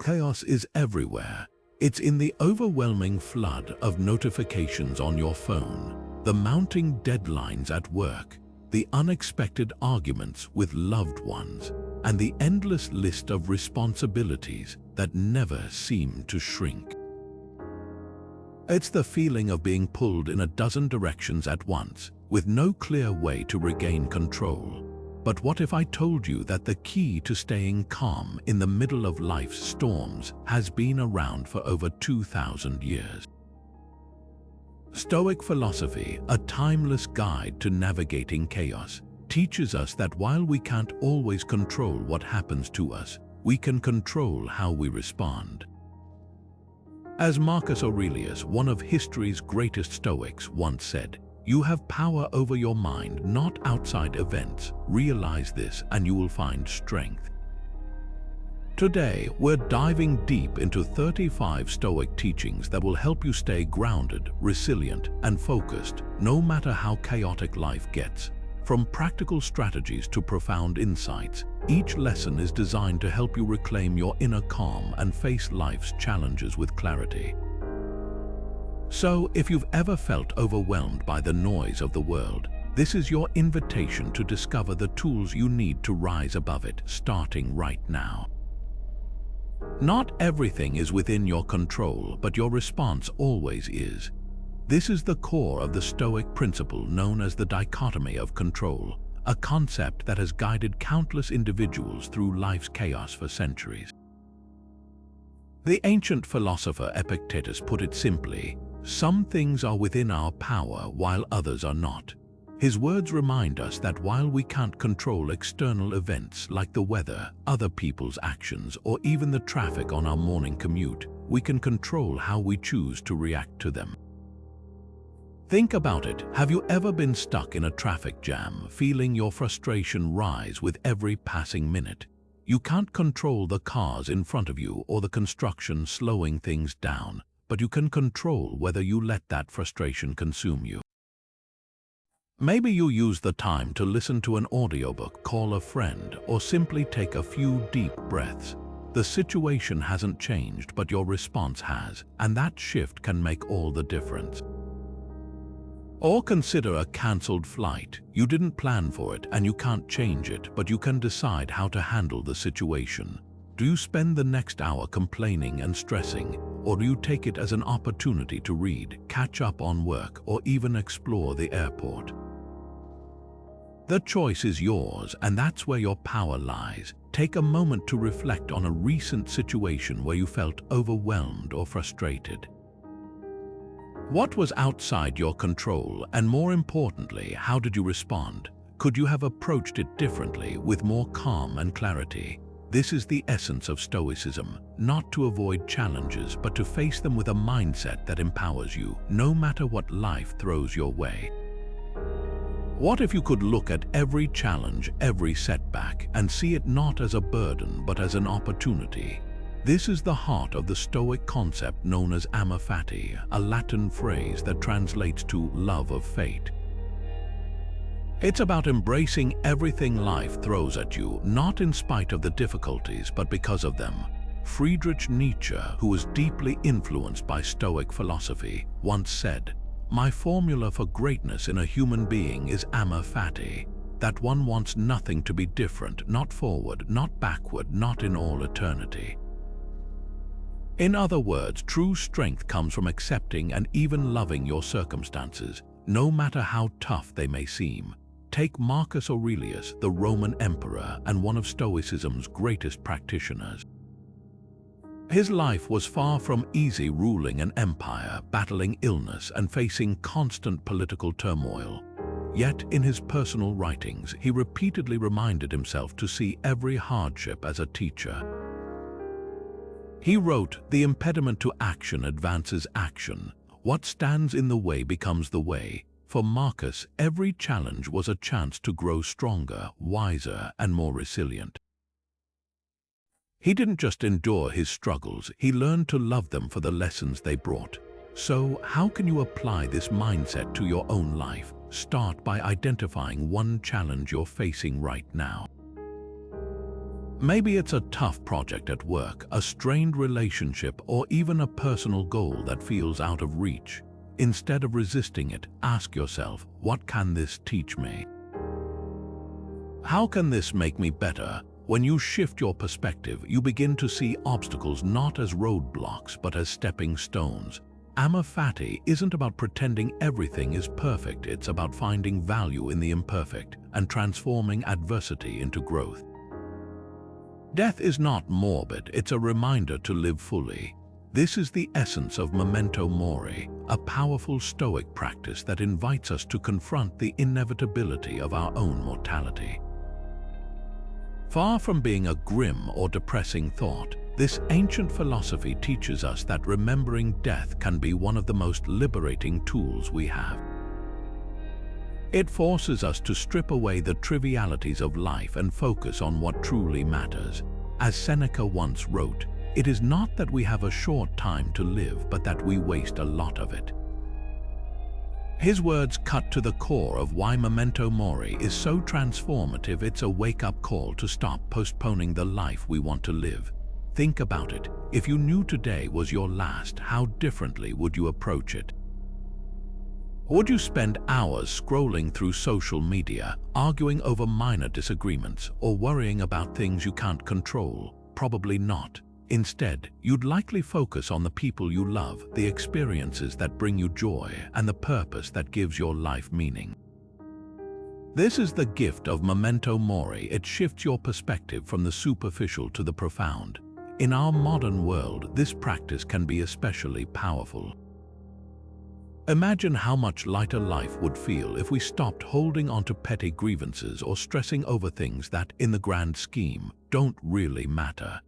Chaos is everywhere. It's in the overwhelming flood of notifications on your phone, the mounting deadlines at work, the unexpected arguments with loved ones, and the endless list of responsibilities that never seem to shrink. It's the feeling of being pulled in a dozen directions at once, with no clear way to regain control. But what if I told you that the key to staying calm in the middle of life's storms has been around for over 2,000 years? Stoic philosophy, a timeless guide to navigating chaos, teaches us that while we can't always control what happens to us, we can control how we respond. As Marcus Aurelius, one of history's greatest Stoics, once said, "You have power over your mind, not outside events. Realize this and you will find strength." Today, we're diving deep into 35 Stoic teachings that will help you stay grounded, resilient, and focused, no matter how chaotic life gets. From practical strategies to profound insights, each lesson is designed to help you reclaim your inner calm and face life's challenges with clarity. So, if you've ever felt overwhelmed by the noise of the world, this is your invitation to discover the tools you need to rise above it, starting right now. Not everything is within your control, but your response always is. This is the core of the Stoic principle known as the Dichotomy of Control, a concept that has guided countless individuals through life's chaos for centuries. The ancient philosopher Epictetus put it simply, "Some things are within our power while others are not." His words remind us that while we can't control external events like the weather, other people's actions, or even the traffic on our morning commute, we can control how we choose to react to them. Think about it. Have you ever been stuck in a traffic jam, feeling your frustration rise with every passing minute? You can't control the cars in front of you or the construction slowing things down, but you can control whether you let that frustration consume you. Maybe you use the time to listen to an audiobook, call a friend, or simply take a few deep breaths. The situation hasn't changed, but your response has, and that shift can make all the difference. Or consider a cancelled flight. You didn't plan for it and you can't change it, but you can decide how to handle the situation. Do you spend the next hour complaining and stressing, or do you take it as an opportunity to read, catch up on work, or even explore the airport? The choice is yours, and that's where your power lies. Take a moment to reflect on a recent situation where you felt overwhelmed or frustrated. What was outside your control, and more importantly, how did you respond? Could you have approached it differently, with more calm and clarity? This is the essence of Stoicism, not to avoid challenges, but to face them with a mindset that empowers you, no matter what life throws your way. What if you could look at every challenge, every setback, and see it not as a burden, but as an opportunity? This is the heart of the Stoic concept known as Amor Fati, a Latin phrase that translates to love of fate. It's about embracing everything life throws at you, not in spite of the difficulties, but because of them. Friedrich Nietzsche, who was deeply influenced by Stoic philosophy, once said, "My formula for greatness in a human being is Amor Fati, that one wants nothing to be different, not forward, not backward, not in all eternity." In other words, true strength comes from accepting and even loving your circumstances, no matter how tough they may seem. Take Marcus Aurelius, the Roman emperor and one of Stoicism's greatest practitioners. His life was far from easy, ruling an empire, battling illness, and facing constant political turmoil. Yet, in his personal writings, he repeatedly reminded himself to see every hardship as a teacher. He wrote, "The impediment to action advances action. What stands in the way becomes the way." For Marcus, every challenge was a chance to grow stronger, wiser, and more resilient. He didn't just endure his struggles, he learned to love them for the lessons they brought. So, how can you apply this mindset to your own life? Start by identifying one challenge you're facing right now. Maybe it's a tough project at work, a strained relationship, or even a personal goal that feels out of reach. Instead of resisting it, ask yourself, what can this teach me? How can this make me better? When you shift your perspective, you begin to see obstacles not as roadblocks but as stepping stones. Amor Fati isn't about pretending everything is perfect, it's about finding value in the imperfect and transforming adversity into growth. Death is not morbid, it's a reminder to live fully. This is the essence of Memento Mori, a powerful Stoic practice that invites us to confront the inevitability of our own mortality. Far from being a grim or depressing thought, this ancient philosophy teaches us that remembering death can be one of the most liberating tools we have. It forces us to strip away the trivialities of life and focus on what truly matters. As Seneca once wrote, "It is not that we have a short time to live, but that we waste a lot of it." His words cut to the core of why Memento Mori is so transformative. It's a wake-up call to stop postponing the life we want to live. Think about it. If you knew today was your last, how differently would you approach it? Would you spend hours scrolling through social media, arguing over minor disagreements, or worrying about things you can't control? Probably not. Instead, you'd likely focus on the people you love, the experiences that bring you joy, and the purpose that gives your life meaning. This is the gift of Memento Mori. It shifts your perspective from the superficial to the profound. In our modern world, this practice can be especially powerful. Imagine how much lighter life would feel if we stopped holding on to petty grievances or stressing over things that, in the grand scheme, don't really matter.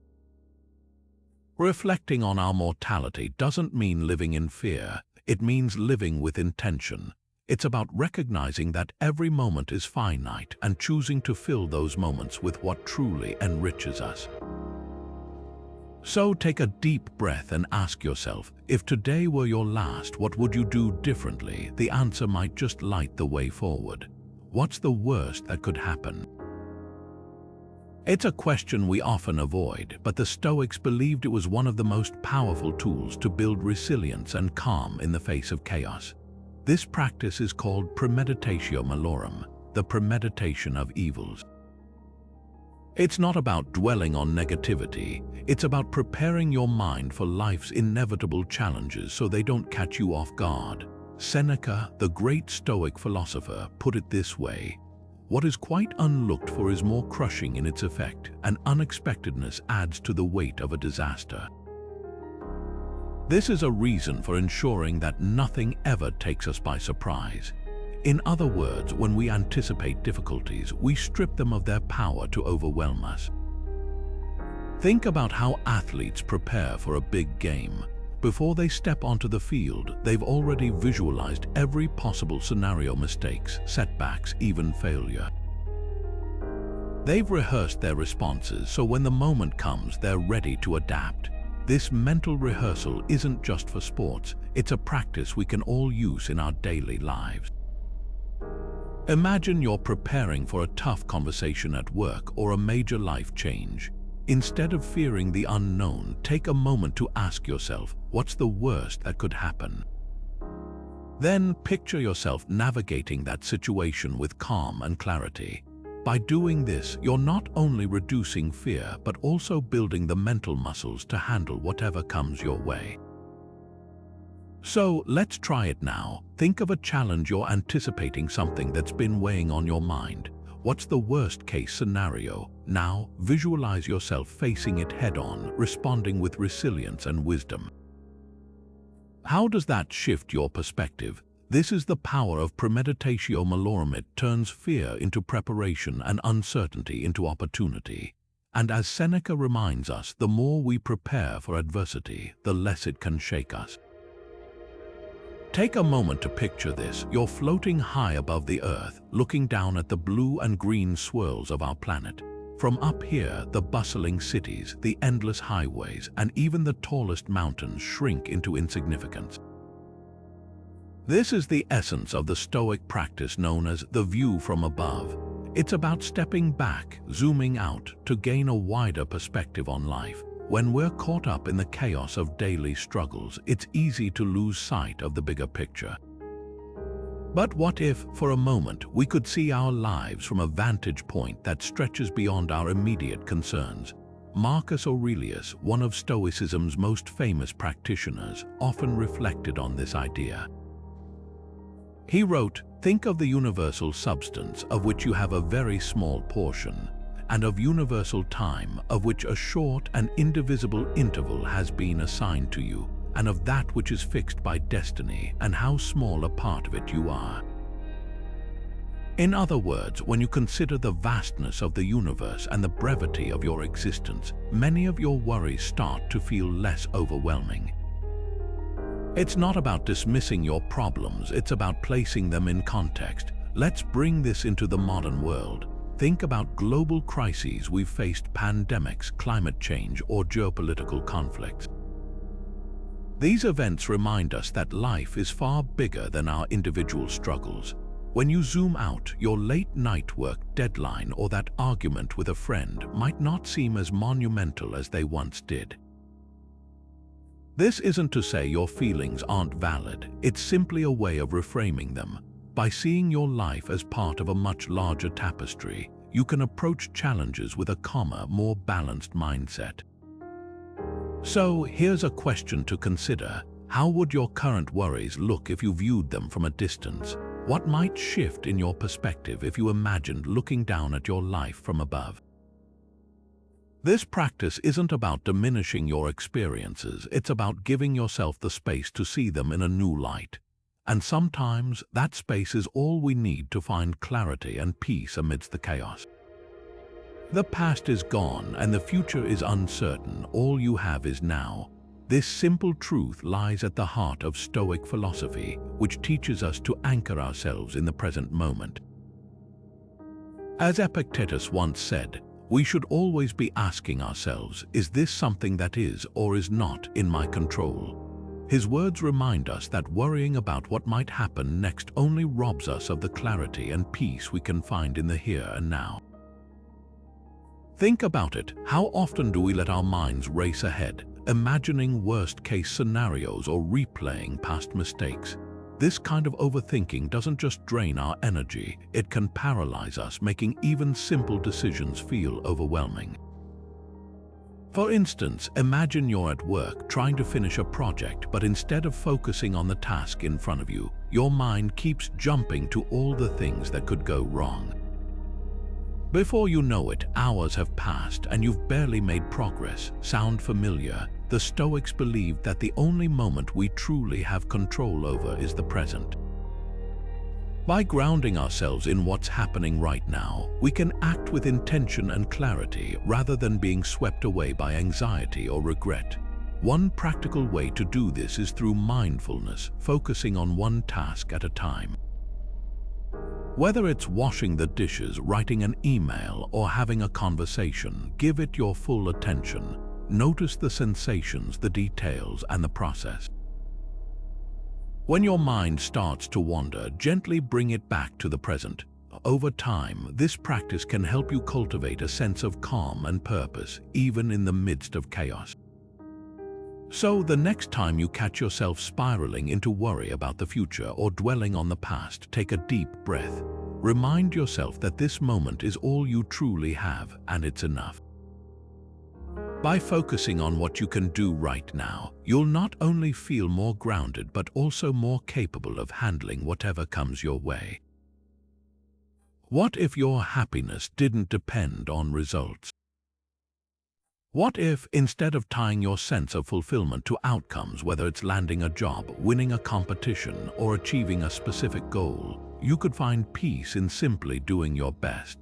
Reflecting on our mortality doesn't mean living in fear, it means living with intention. It's about recognizing that every moment is finite and choosing to fill those moments with what truly enriches us. So take a deep breath and ask yourself, if today were your last, what would you do differently? The answer might just light the way forward. What's the worst that could happen? It's a question we often avoid, but the Stoics believed it was one of the most powerful tools to build resilience and calm in the face of chaos. This practice is called Premeditatio Malorum, the premeditation of evils. It's not about dwelling on negativity, it's about preparing your mind for life's inevitable challenges so they don't catch you off guard. Seneca, the great Stoic philosopher, put it this way: "What is quite unlooked for is more crushing in its effect, and unexpectedness adds to the weight of a disaster." This is a reason for ensuring that nothing ever takes us by surprise. In other words, when we anticipate difficulties, we strip them of their power to overwhelm us. Think about how athletes prepare for a big game. Before they step onto the field, they've already visualized every possible scenario: mistakes, setbacks, even failure. They've rehearsed their responses, so when the moment comes, they're ready to adapt. This mental rehearsal isn't just for sports, it's a practice we can all use in our daily lives. Imagine you're preparing for a tough conversation at work or a major life change. Instead of fearing the unknown, take a moment to ask yourself, what's the worst that could happen? Then picture yourself navigating that situation with calm and clarity. By doing this, you're not only reducing fear, but also building the mental muscles to handle whatever comes your way. So let's try it now. Think of a challenge you're anticipating, something that's been weighing on your mind. What's the worst-case scenario? Now, visualize yourself facing it head-on, responding with resilience and wisdom. How does that shift your perspective? This is the power of Premeditatio Malorum. It turns fear into preparation and uncertainty into opportunity. And as Seneca reminds us, the more we prepare for adversity, the less it can shake us. Take a moment to picture this. You're floating high above the earth, looking down at the blue and green swirls of our planet. From up here, the bustling cities, the endless highways, and even the tallest mountains shrink into insignificance. This is the essence of the Stoic practice known as the view from above. It's about stepping back, zooming out, to gain a wider perspective on life. When we're caught up in the chaos of daily struggles, it's easy to lose sight of the bigger picture. But what if, for a moment, we could see our lives from a vantage point that stretches beyond our immediate concerns? Marcus Aurelius, one of Stoicism's most famous practitioners, often reflected on this idea. He wrote, "Think of the universal substance, of which you have a very small portion, and of universal time, of which a short and indivisible interval has been assigned to you, and of that which is fixed by destiny, and how small a part of it you are." In other words, when you consider the vastness of the universe and the brevity of your existence, many of your worries start to feel less overwhelming. It's not about dismissing your problems, it's about placing them in context. Let's bring this into the modern world. Think about global crises we've faced: pandemics, climate change, or geopolitical conflicts. These events remind us that life is far bigger than our individual struggles. When you zoom out, your late-night work deadline or that argument with a friend might not seem as monumental as they once did. This isn't to say your feelings aren't valid, it's simply a way of reframing them. By seeing your life as part of a much larger tapestry, you can approach challenges with a calmer, more balanced mindset. So, here's a question to consider. How would your current worries look if you viewed them from a distance? What might shift in your perspective if you imagined looking down at your life from above? This practice isn't about diminishing your experiences, it's about giving yourself the space to see them in a new light. And sometimes that space is all we need to find clarity and peace amidst the chaos. The past is gone and the future is uncertain, all you have is now. This simple truth lies at the heart of Stoic philosophy, which teaches us to anchor ourselves in the present moment. As Epictetus once said, we should always be asking ourselves, is this something that is or is not in my control? His words remind us that worrying about what might happen next only robs us of the clarity and peace we can find in the here and now. Think about it. How often do we let our minds race ahead, imagining worst-case scenarios or replaying past mistakes? This kind of overthinking doesn't just drain our energy, it can paralyze us, making even simple decisions feel overwhelming. For instance, imagine you're at work trying to finish a project, but instead of focusing on the task in front of you, your mind keeps jumping to all the things that could go wrong. Before you know it, hours have passed and you've barely made progress. Sound familiar? The Stoics believed that the only moment we truly have control over is the present. By grounding ourselves in what's happening right now, we can act with intention and clarity rather than being swept away by anxiety or regret. One practical way to do this is through mindfulness, focusing on one task at a time. Whether it's washing the dishes, writing an email, or having a conversation, give it your full attention. Notice the sensations, the details, and the process. When your mind starts to wander, gently bring it back to the present. Over time, this practice can help you cultivate a sense of calm and purpose, even in the midst of chaos. So, the next time you catch yourself spiraling into worry about the future or dwelling on the past, take a deep breath. Remind yourself that this moment is all you truly have, and it's enough. By focusing on what you can do right now, you'll not only feel more grounded but also more capable of handling whatever comes your way. What if your happiness didn't depend on results? What if, instead of tying your sense of fulfillment to outcomes, whether it's landing a job, winning a competition, or achieving a specific goal, you could find peace in simply doing your best?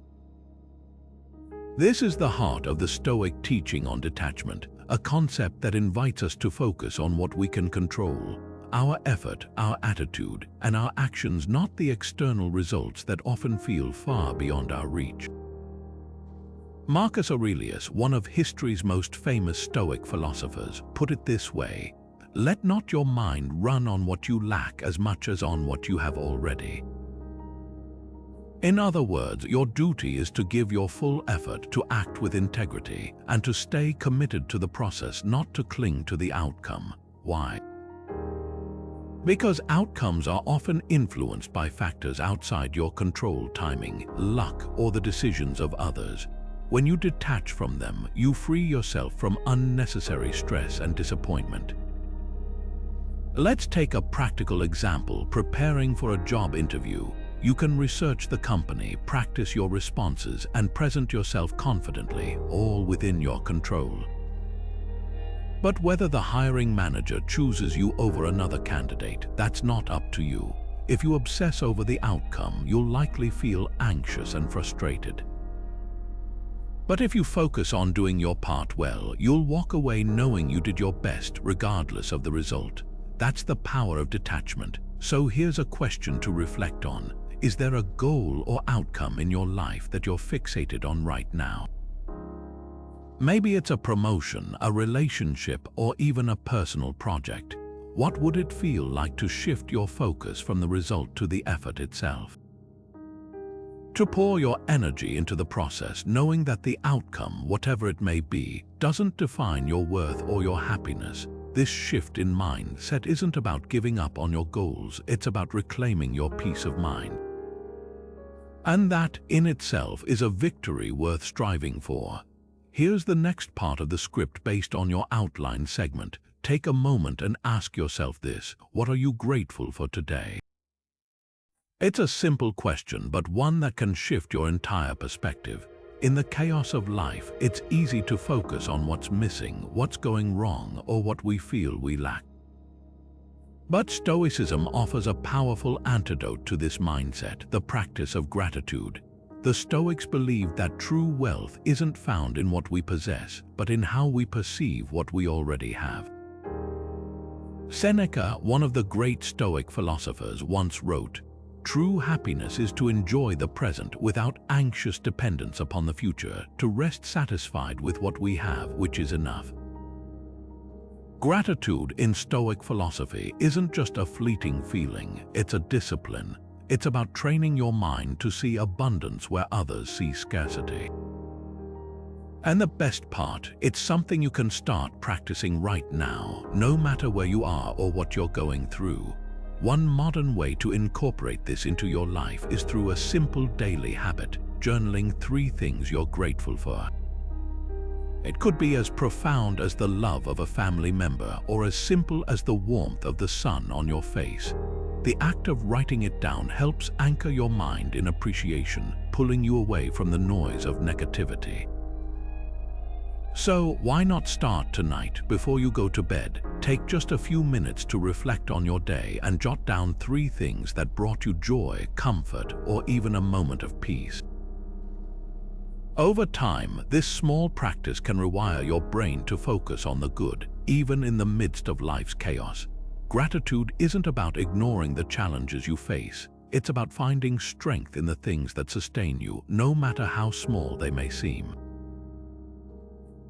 This is the heart of the Stoic teaching on detachment, a concept that invites us to focus on what we can control, our effort, our attitude, and our actions, not the external results that often feel far beyond our reach. Marcus Aurelius, one of history's most famous Stoic philosophers, put it this way: "Let not your mind run on what you lack as much as on what you have already." In other words, your duty is to give your full effort to act with integrity and to stay committed to the process, not to cling to the outcome. Why? Because outcomes are often influenced by factors outside your control: timing, luck, or the decisions of others. When you detach from them, you free yourself from unnecessary stress and disappointment. Let's take a practical example. Preparing for a job interview. You can research the company, practice your responses, and present yourself confidently, all within your control. But whether the hiring manager chooses you over another candidate, that's not up to you. If you obsess over the outcome, you'll likely feel anxious and frustrated. But if you focus on doing your part well, you'll walk away knowing you did your best regardless of the result. That's the power of detachment. So here's a question to reflect on. Is there a goal or outcome in your life that you're fixated on right now? Maybe it's a promotion, a relationship, or even a personal project. What would it feel like to shift your focus from the result to the effort itself? To pour your energy into the process, knowing that the outcome, whatever it may be, doesn't define your worth or your happiness. This shift in mindset isn't about giving up on your goals, it's about reclaiming your peace of mind. And that, in itself, is a victory worth striving for. Here's the next part of the script based on your outline segment. Take a moment and ask yourself this: what are you grateful for today? It's a simple question, but one that can shift your entire perspective. In the chaos of life, it's easy to focus on what's missing, what's going wrong, or what we feel we lack. But Stoicism offers a powerful antidote to this mindset: the practice of gratitude. The Stoics believed that true wealth isn't found in what we possess, but in how we perceive what we already have. Seneca, one of the great Stoic philosophers, once wrote, "True happiness is to enjoy the present without anxious dependence upon the future, to rest satisfied with what we have, which is enough." Gratitude in Stoic philosophy isn't just a fleeting feeling, it's a discipline. It's about training your mind to see abundance where others see scarcity. And the best part, it's something you can start practicing right now, no matter where you are or what you're going through. One modern way to incorporate this into your life is through a simple daily habit: journaling 3 things you're grateful for. It could be as profound as the love of a family member or as simple as the warmth of the sun on your face. The act of writing it down helps anchor your mind in appreciation, pulling you away from the noise of negativity. So why not start tonight before you go to bed? Take just a few minutes to reflect on your day and jot down 3 things that brought you joy, comfort, or even a moment of peace. Over time, this small practice can rewire your brain to focus on the good, even in the midst of life's chaos. Gratitude isn't about ignoring the challenges you face. It's about finding strength in the things that sustain you, no matter how small they may seem.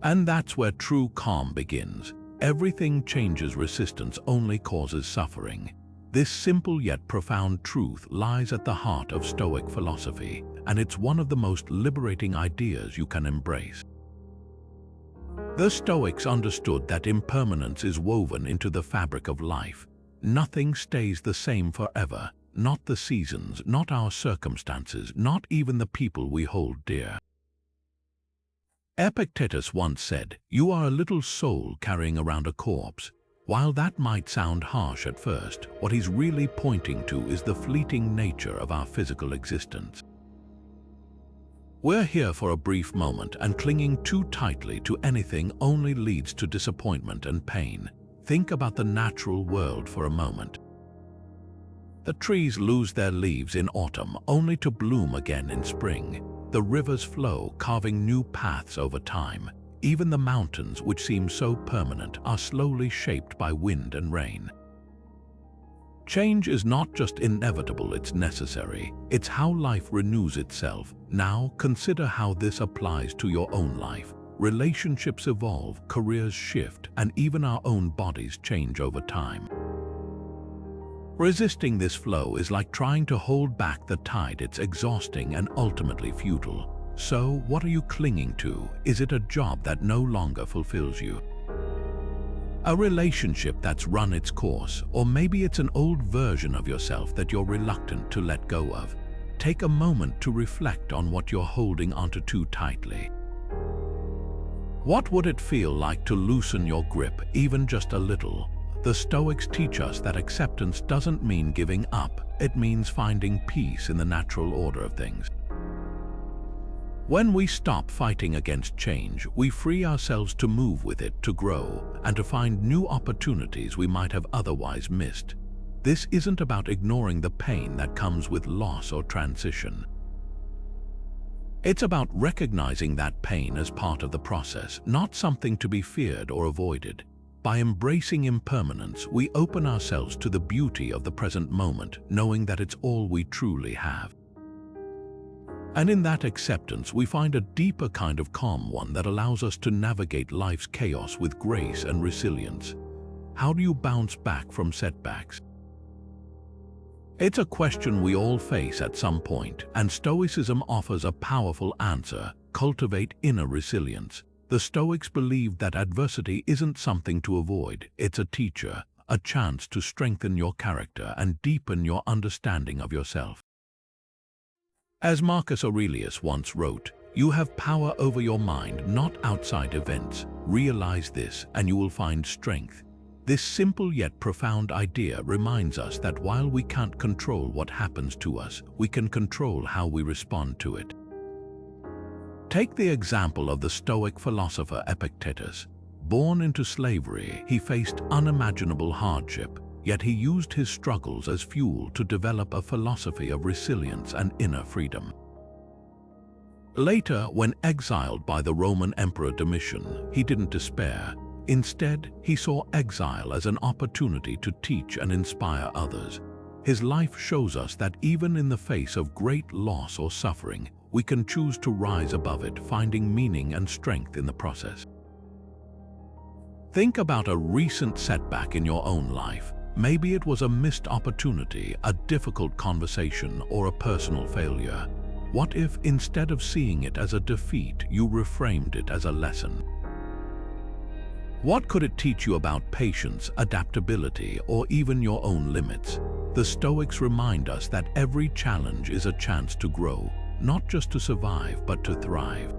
And that's where true calm begins. Everything changes, resistance only causes suffering. This simple yet profound truth lies at the heart of Stoic philosophy, and it's one of the most liberating ideas you can embrace. The Stoics understood that impermanence is woven into the fabric of life. Nothing stays the same forever, not the seasons, not our circumstances, not even the people we hold dear. Epictetus once said, "You are a little soul carrying around a corpse." While that might sound harsh at first, what he's really pointing to is the fleeting nature of our physical existence. We're here for a brief moment, and clinging too tightly to anything only leads to disappointment and pain. Think about the natural world for a moment. The trees lose their leaves in autumn, only to bloom again in spring. The rivers flow, carving new paths over time. Even the mountains, which seem so permanent, are slowly shaped by wind and rain. Change is not just inevitable, it's necessary. It's how life renews itself. Now, consider how this applies to your own life. Relationships evolve, careers shift, and even our own bodies change over time. Resisting this flow is like trying to hold back the tide. It's exhausting and ultimately futile. So, what are you clinging to? Is it a job that no longer fulfills you? A relationship that's run its course, or maybe it's an old version of yourself that you're reluctant to let go of. Take a moment to reflect on what you're holding onto too tightly. What would it feel like to loosen your grip, even just a little? The Stoics teach us that acceptance doesn't mean giving up, it means finding peace in the natural order of things. When we stop fighting against change, we free ourselves to move with it, to grow, and to find new opportunities we might have otherwise missed. This isn't about ignoring the pain that comes with loss or transition. It's about recognizing that pain as part of the process, not something to be feared or avoided. By embracing impermanence, we open ourselves to the beauty of the present moment, knowing that it's all we truly have. And in that acceptance, we find a deeper kind of calm, one that allows us to navigate life's chaos with grace and resilience. How do you bounce back from setbacks? It's a question we all face at some point, and Stoicism offers a powerful answer: cultivate inner resilience. The Stoics believed that adversity isn't something to avoid, it's a teacher, a chance to strengthen your character and deepen your understanding of yourself. As Marcus Aurelius once wrote, "You have power over your mind, not outside events. Realize this, and you will find strength." This simple yet profound idea reminds us that while we can't control what happens to us, we can control how we respond to it. Take the example of the Stoic philosopher Epictetus. Born into slavery, he faced unimaginable hardship, yet he used his struggles as fuel to develop a philosophy of resilience and inner freedom. Later, when exiled by the Roman Emperor Domitian, he didn't despair. Instead, he saw exile as an opportunity to teach and inspire others. His life shows us that even in the face of great loss or suffering, we can choose to rise above it, finding meaning and strength in the process. Think about a recent setback in your own life. Maybe it was a missed opportunity, a difficult conversation, or a personal failure. What if, instead of seeing it as a defeat, you reframed it as a lesson? What could it teach you about patience, adaptability, or even your own limits? The Stoics remind us that every challenge is a chance to grow, not just to survive, but to thrive.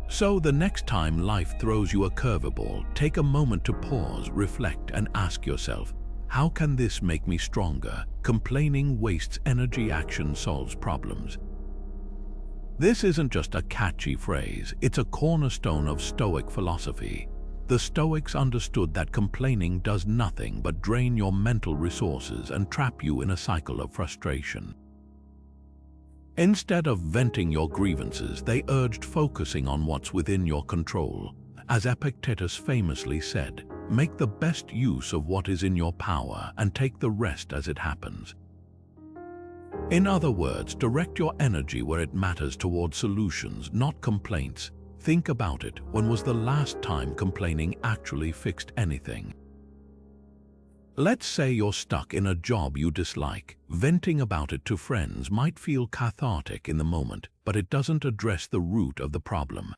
So the next time life throws you a curveball, take a moment to pause, reflect, and ask yourself, how can this make me stronger? Complaining wastes energy, action solves problems. This isn't just a catchy phrase, it's a cornerstone of Stoic philosophy. The Stoics understood that complaining does nothing but drain your mental resources and trap you in a cycle of frustration. Instead of venting your grievances, they urged focusing on what's within your control. As Epictetus famously said, make the best use of what is in your power and take the rest as it happens. In other words, direct your energy where it matters toward solutions, not complaints. Think about it. When was the last time complaining actually fixed anything? Let's say you're stuck in a job you dislike. Venting about it to friends might feel cathartic in the moment, but it doesn't address the root of the problem.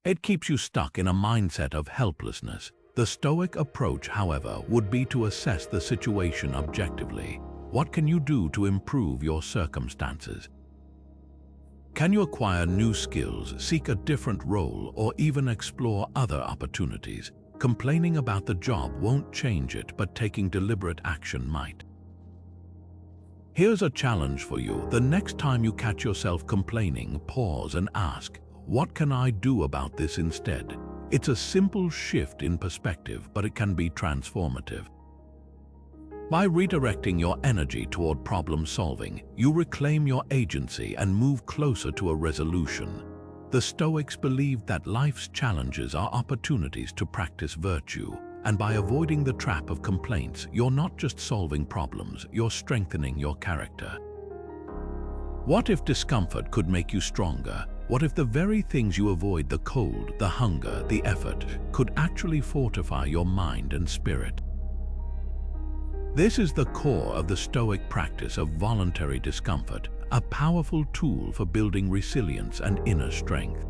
It keeps you stuck in a mindset of helplessness. The Stoic approach, however, would be to assess the situation objectively. What can you do to improve your circumstances? Can you acquire new skills, seek a different role, or even explore other opportunities? Complaining about the job won't change it, but taking deliberate action might. Here's a challenge for you. The next time you catch yourself complaining, pause and ask, what can I do about this instead? It's a simple shift in perspective, but it can be transformative. By redirecting your energy toward problem solving, you reclaim your agency and move closer to a resolution. The Stoics believed that life's challenges are opportunities to practice virtue, and by avoiding the trap of complaints, you're not just solving problems, you're strengthening your character. What if discomfort could make you stronger? What if the very things you avoid, the cold, the hunger, the effort, could actually fortify your mind and spirit? This is the core of the Stoic practice of voluntary discomfort, a powerful tool for building resilience and inner strength.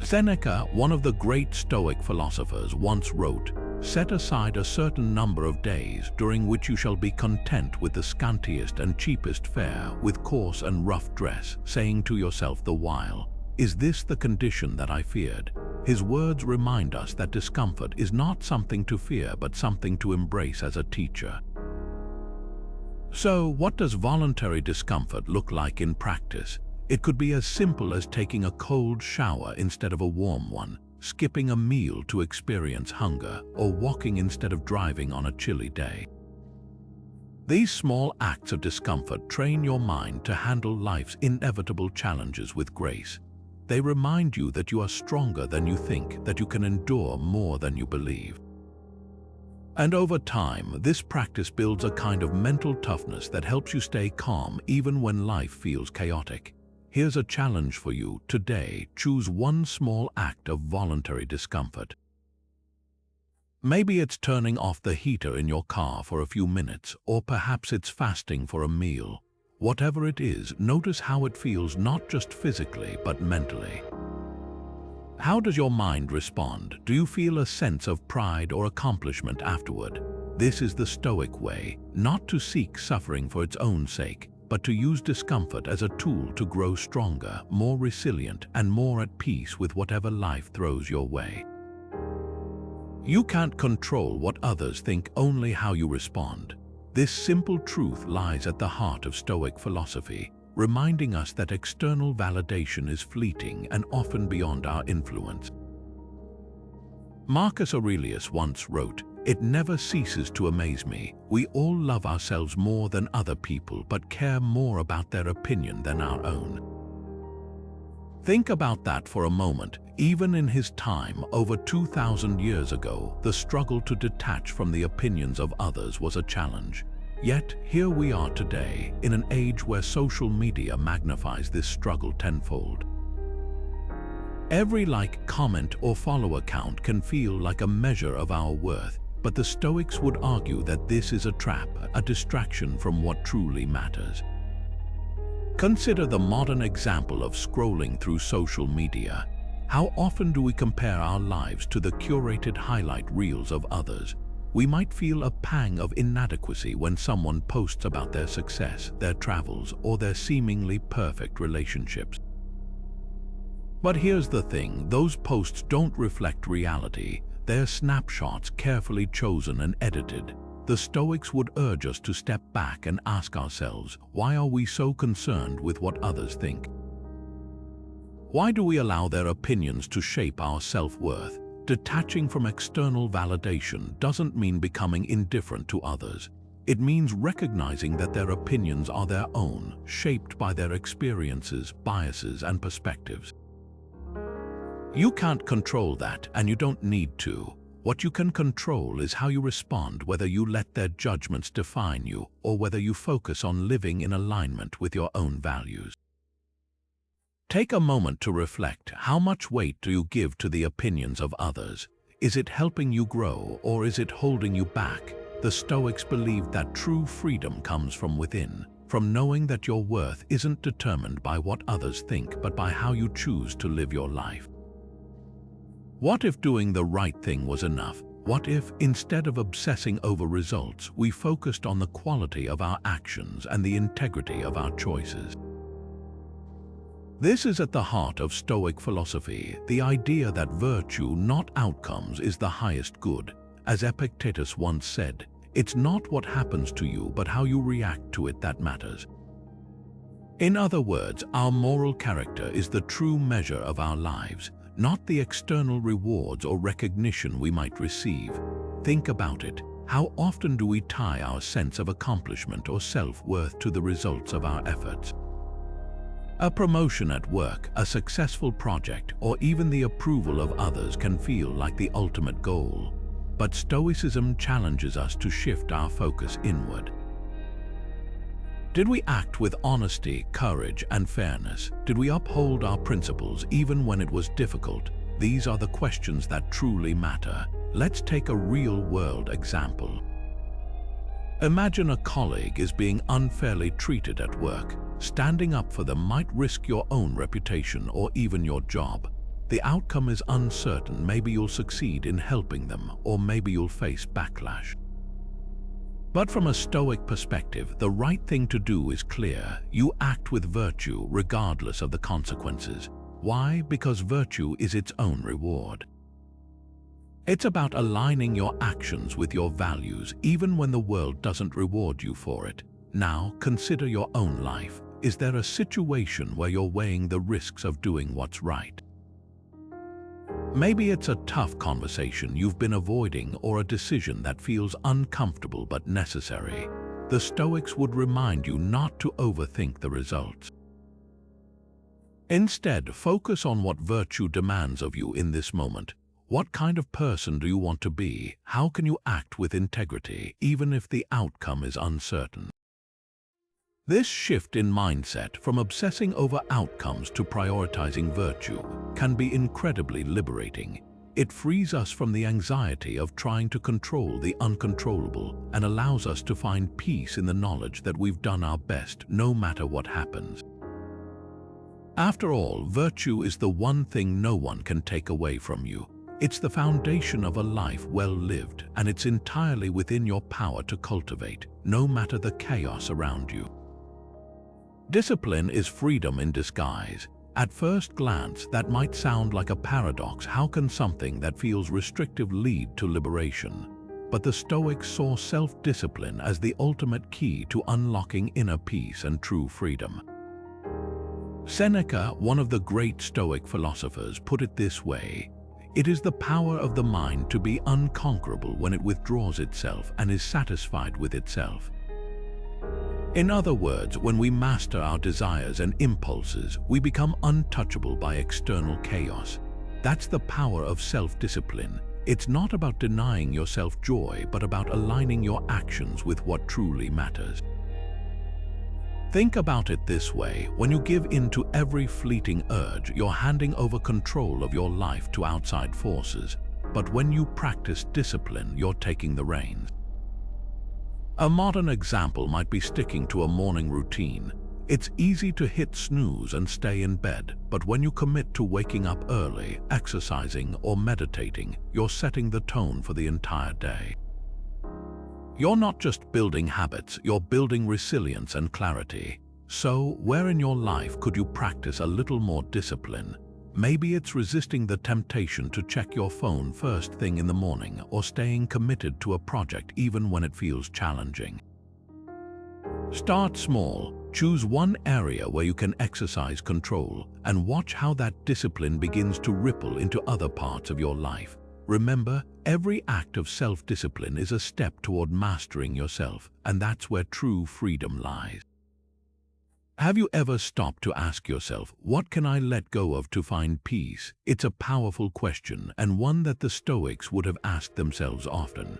Seneca, one of the great Stoic philosophers, once wrote, "Set aside a certain number of days during which you shall be content with the scantiest and cheapest fare, with coarse and rough dress, saying to yourself the while, 'Is this the condition that I feared?'" His words remind us that discomfort is not something to fear but something to embrace as a teacher. So, what does voluntary discomfort look like in practice? It could be as simple as taking a cold shower instead of a warm one, skipping a meal to experience hunger, or walking instead of driving on a chilly day. These small acts of discomfort train your mind to handle life's inevitable challenges with grace. They remind you that you are stronger than you think, that you can endure more than you believe. And over time, this practice builds a kind of mental toughness that helps you stay calm even when life feels chaotic. Here's a challenge for you today. Choose one small act of voluntary discomfort. Maybe it's turning off the heater in your car for a few minutes, or perhaps it's fasting for a meal. Whatever it is, notice how it feels not just physically but mentally. How does your mind respond? Do you feel a sense of pride or accomplishment afterward? This is the Stoic way, not to seek suffering for its own sake, but to use discomfort as a tool to grow stronger, more resilient, and more at peace with whatever life throws your way. You can't control what others think, only how you respond. This simple truth lies at the heart of Stoic philosophy, reminding us that external validation is fleeting and often beyond our influence. Marcus Aurelius once wrote, "It never ceases to amaze me. We all love ourselves more than other people, but care more about their opinion than our own." Think about that for a moment. Even in his time, over 2,000 years ago, the struggle to detach from the opinions of others was a challenge. Yet, here we are today, in an age where social media magnifies this struggle tenfold. Every like, comment, or follower count can feel like a measure of our worth, but the Stoics would argue that this is a trap, a distraction from what truly matters. Consider the modern example of scrolling through social media. How often do we compare our lives to the curated highlight reels of others? We might feel a pang of inadequacy when someone posts about their success, their travels, or their seemingly perfect relationships. But here's the thing, those posts don't reflect reality. They're snapshots carefully chosen and edited. The Stoics would urge us to step back and ask ourselves, why are we so concerned with what others think? Why do we allow their opinions to shape our self-worth? Detaching from external validation doesn't mean becoming indifferent to others. It means recognizing that their opinions are their own, shaped by their experiences, biases, and perspectives. You can't control that, and you don't need to. What you can control is how you respond, whether you let their judgments define you, or whether you focus on living in alignment with your own values. Take a moment to reflect. How much weight do you give to the opinions of others? Is it helping you grow, or is it holding you back? The Stoics believed that true freedom comes from within, from knowing that your worth isn't determined by what others think, but by how you choose to live your life. What if doing the right thing was enough? What if, instead of obsessing over results, we focused on the quality of our actions and the integrity of our choices? This is at the heart of Stoic philosophy, the idea that virtue, not outcomes, is the highest good. As Epictetus once said, it's not what happens to you, but how you react to it that matters. In other words, our moral character is the true measure of our lives, not the external rewards or recognition we might receive. Think about it. How often do we tie our sense of accomplishment or self-worth to the results of our efforts? A promotion at work, a successful project, or even the approval of others can feel like the ultimate goal. But Stoicism challenges us to shift our focus inward. Did we act with honesty, courage, and fairness? Did we uphold our principles even when it was difficult? These are the questions that truly matter. Let's take a real-world example. Imagine a colleague is being unfairly treated at work. Standing up for them might risk your own reputation or even your job. The outcome is uncertain. Maybe you'll succeed in helping them, or maybe you'll face backlash. But from a Stoic perspective, the right thing to do is clear. You act with virtue regardless of the consequences. Why? Because virtue is its own reward. It's about aligning your actions with your values, even when the world doesn't reward you for it. Now, consider your own life. Is there a situation where you're weighing the risks of doing what's right? Maybe it's a tough conversation you've been avoiding, or a decision that feels uncomfortable but necessary. The Stoics would remind you not to overthink the results. Instead, focus on what virtue demands of you in this moment. What kind of person do you want to be? How can you act with integrity, even if the outcome is uncertain? This shift in mindset, from obsessing over outcomes to prioritizing virtue, can be incredibly liberating. It frees us from the anxiety of trying to control the uncontrollable and allows us to find peace in the knowledge that we've done our best no matter what happens. After all, virtue is the one thing no one can take away from you. It's the foundation of a life well lived, and it's entirely within your power to cultivate, no matter the chaos around you. Discipline is freedom in disguise. At first glance, that might sound like a paradox. How can something that feels restrictive lead to liberation? But the Stoics saw self-discipline as the ultimate key to unlocking inner peace and true freedom. Seneca, one of the great Stoic philosophers, put it this way: "It is the power of the mind to be unconquerable when it withdraws itself and is satisfied with itself." In other words, when we master our desires and impulses, we become untouchable by external chaos. That's the power of self-discipline. It's not about denying yourself joy, but about aligning your actions with what truly matters. Think about it this way: when you give in to every fleeting urge, you're handing over control of your life to outside forces. But when you practice discipline, you're taking the reins. A modern example might be sticking to a morning routine. It's easy to hit snooze and stay in bed, but when you commit to waking up early, exercising, or meditating, you're setting the tone for the entire day. You're not just building habits, you're building resilience and clarity. So, where in your life could you practice a little more discipline? Maybe it's resisting the temptation to check your phone first thing in the morning, or staying committed to a project even when it feels challenging. Start small. Choose one area where you can exercise control, and watch how that discipline begins to ripple into other parts of your life. Remember, every act of self-discipline is a step toward mastering yourself, and that's where true freedom lies. Have you ever stopped to ask yourself, what can I let go of to find peace? It's a powerful question, and one that the Stoics would have asked themselves often.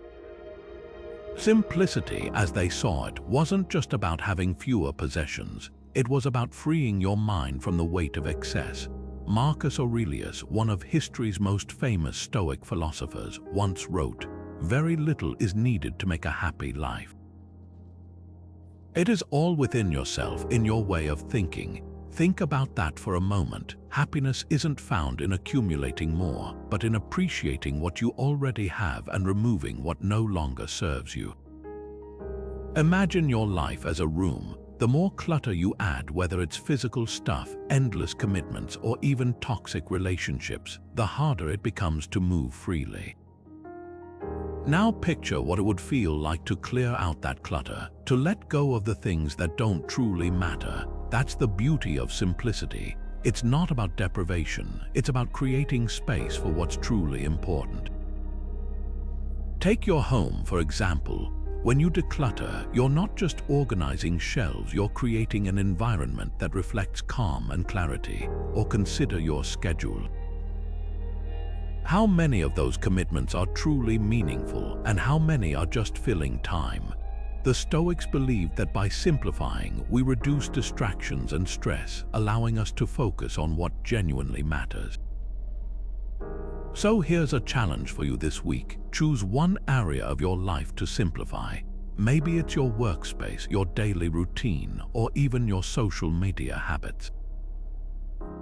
Simplicity, as they saw it, wasn't just about having fewer possessions. It was about freeing your mind from the weight of excess. Marcus Aurelius, one of history's most famous Stoic philosophers, once wrote, "Very little is needed to make a happy life." It is all within yourself, in your way of thinking. Think about that for a moment. Happiness isn't found in accumulating more, but in appreciating what you already have and removing what no longer serves you. Imagine your life as a room. The more clutter you add, whether it's physical stuff, endless commitments, or even toxic relationships, the harder it becomes to move freely. Now picture what it would feel like to clear out that clutter, to let go of the things that don't truly matter. That's the beauty of simplicity. It's not about deprivation, it's about creating space for what's truly important. Take your home, for example. When you declutter, you're not just organizing shelves, you're creating an environment that reflects calm and clarity. Or consider your schedule. How many of those commitments are truly meaningful, and how many are just filling time? The Stoics believed that by simplifying, we reduce distractions and stress, allowing us to focus on what genuinely matters. So here's a challenge for you this week. Choose one area of your life to simplify. Maybe it's your workspace, your daily routine, or even your social media habits.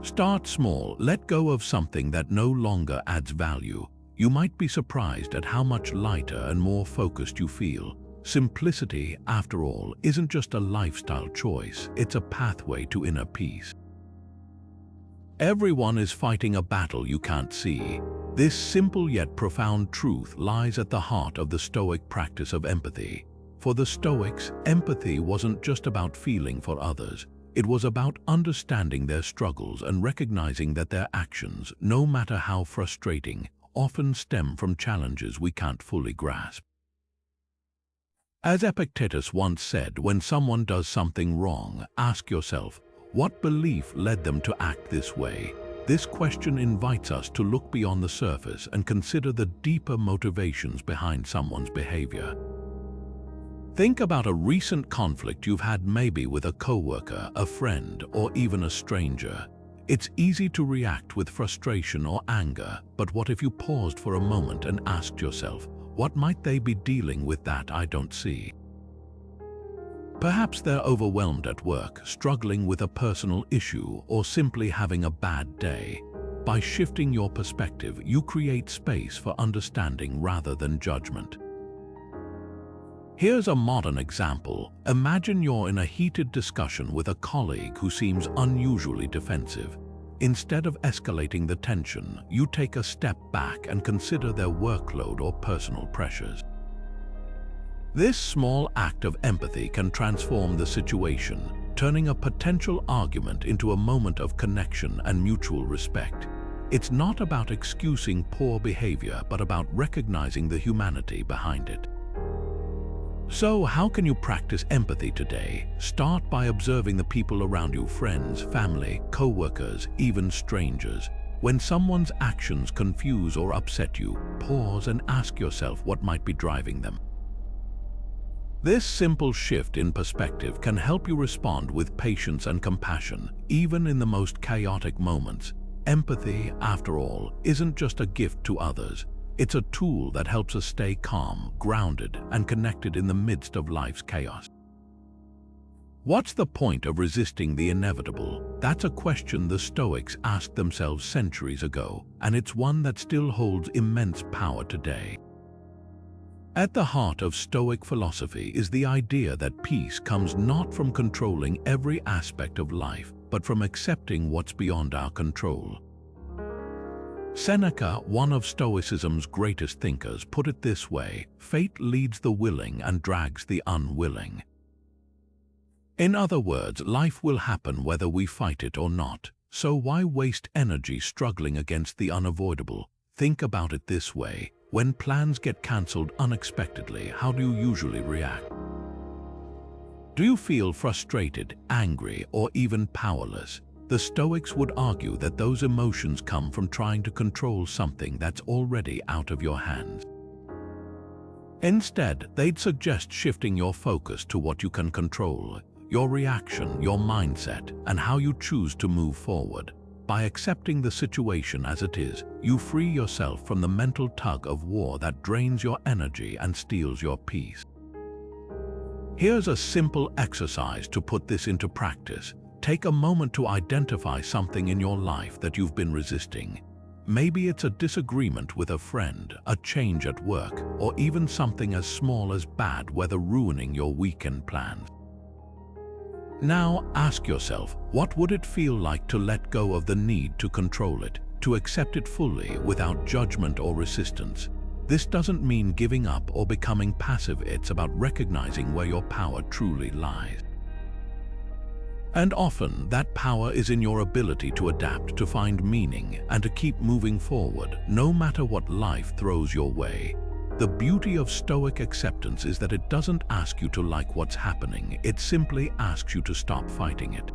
Start small, let go of something that no longer adds value. You might be surprised at how much lighter and more focused you feel. Simplicity, after all, isn't just a lifestyle choice, it's a pathway to inner peace. Everyone is fighting a battle you can't see. This simple yet profound truth lies at the heart of the Stoic practice of empathy. For the Stoics, empathy wasn't just about feeling for others. It was about understanding their struggles and recognizing that their actions, no matter how frustrating, often stem from challenges we can't fully grasp. As Epictetus once said, when someone does something wrong, ask yourself, what belief led them to act this way? This question invites us to look beyond the surface and consider the deeper motivations behind someone's behavior. Think about a recent conflict you've had, maybe with a coworker, a friend, or even a stranger. It's easy to react with frustration or anger, but what if you paused for a moment and asked yourself, what might they be dealing with that I don't see? Perhaps they're overwhelmed at work, struggling with a personal issue, or simply having a bad day. By shifting your perspective, you create space for understanding rather than judgment. Here's a modern example. Imagine you're in a heated discussion with a colleague who seems unusually defensive. Instead of escalating the tension, you take a step back and consider their workload or personal pressures. This small act of empathy can transform the situation, turning a potential argument into a moment of connection and mutual respect. It's not about excusing poor behavior, but about recognizing the humanity behind it. So, how can you practice empathy today? Start by observing the people around you, friends, family, co-workers, even strangers. When someone's actions confuse or upset you, pause and ask yourself what might be driving them. This simple shift in perspective can help you respond with patience and compassion, even in the most chaotic moments. Empathy, after all, isn't just a gift to others. It's a tool that helps us stay calm, grounded, and connected in the midst of life's chaos. What's the point of resisting the inevitable? That's a question the Stoics asked themselves centuries ago, and it's one that still holds immense power today. At the heart of Stoic philosophy is the idea that peace comes not from controlling every aspect of life, but from accepting what's beyond our control. Seneca, one of Stoicism's greatest thinkers, put it this way: fate leads the willing and drags the unwilling. In other words, life will happen whether we fight it or not, so why waste energy struggling against the unavoidable? Think about it this way: when plans get cancelled unexpectedly, how do you usually react? Do you feel frustrated, angry, or even powerless? The Stoics would argue that those emotions come from trying to control something that's already out of your hands. Instead, they'd suggest shifting your focus to what you can control: your reaction, your mindset, and how you choose to move forward. By accepting the situation as it is, you free yourself from the mental tug of war that drains your energy and steals your peace. Here's a simple exercise to put this into practice. Take a moment to identify something in your life that you've been resisting. Maybe it's a disagreement with a friend, a change at work, or even something as small as bad weather ruining your weekend plans. Now ask yourself, what would it feel like to let go of the need to control it, to accept it fully without judgment or resistance? This doesn't mean giving up or becoming passive. It's about recognizing where your power truly lies. And often, that power is in your ability to adapt, to find meaning, and to keep moving forward, no matter what life throws your way. The beauty of Stoic acceptance is that it doesn't ask you to like what's happening, it simply asks you to stop fighting it.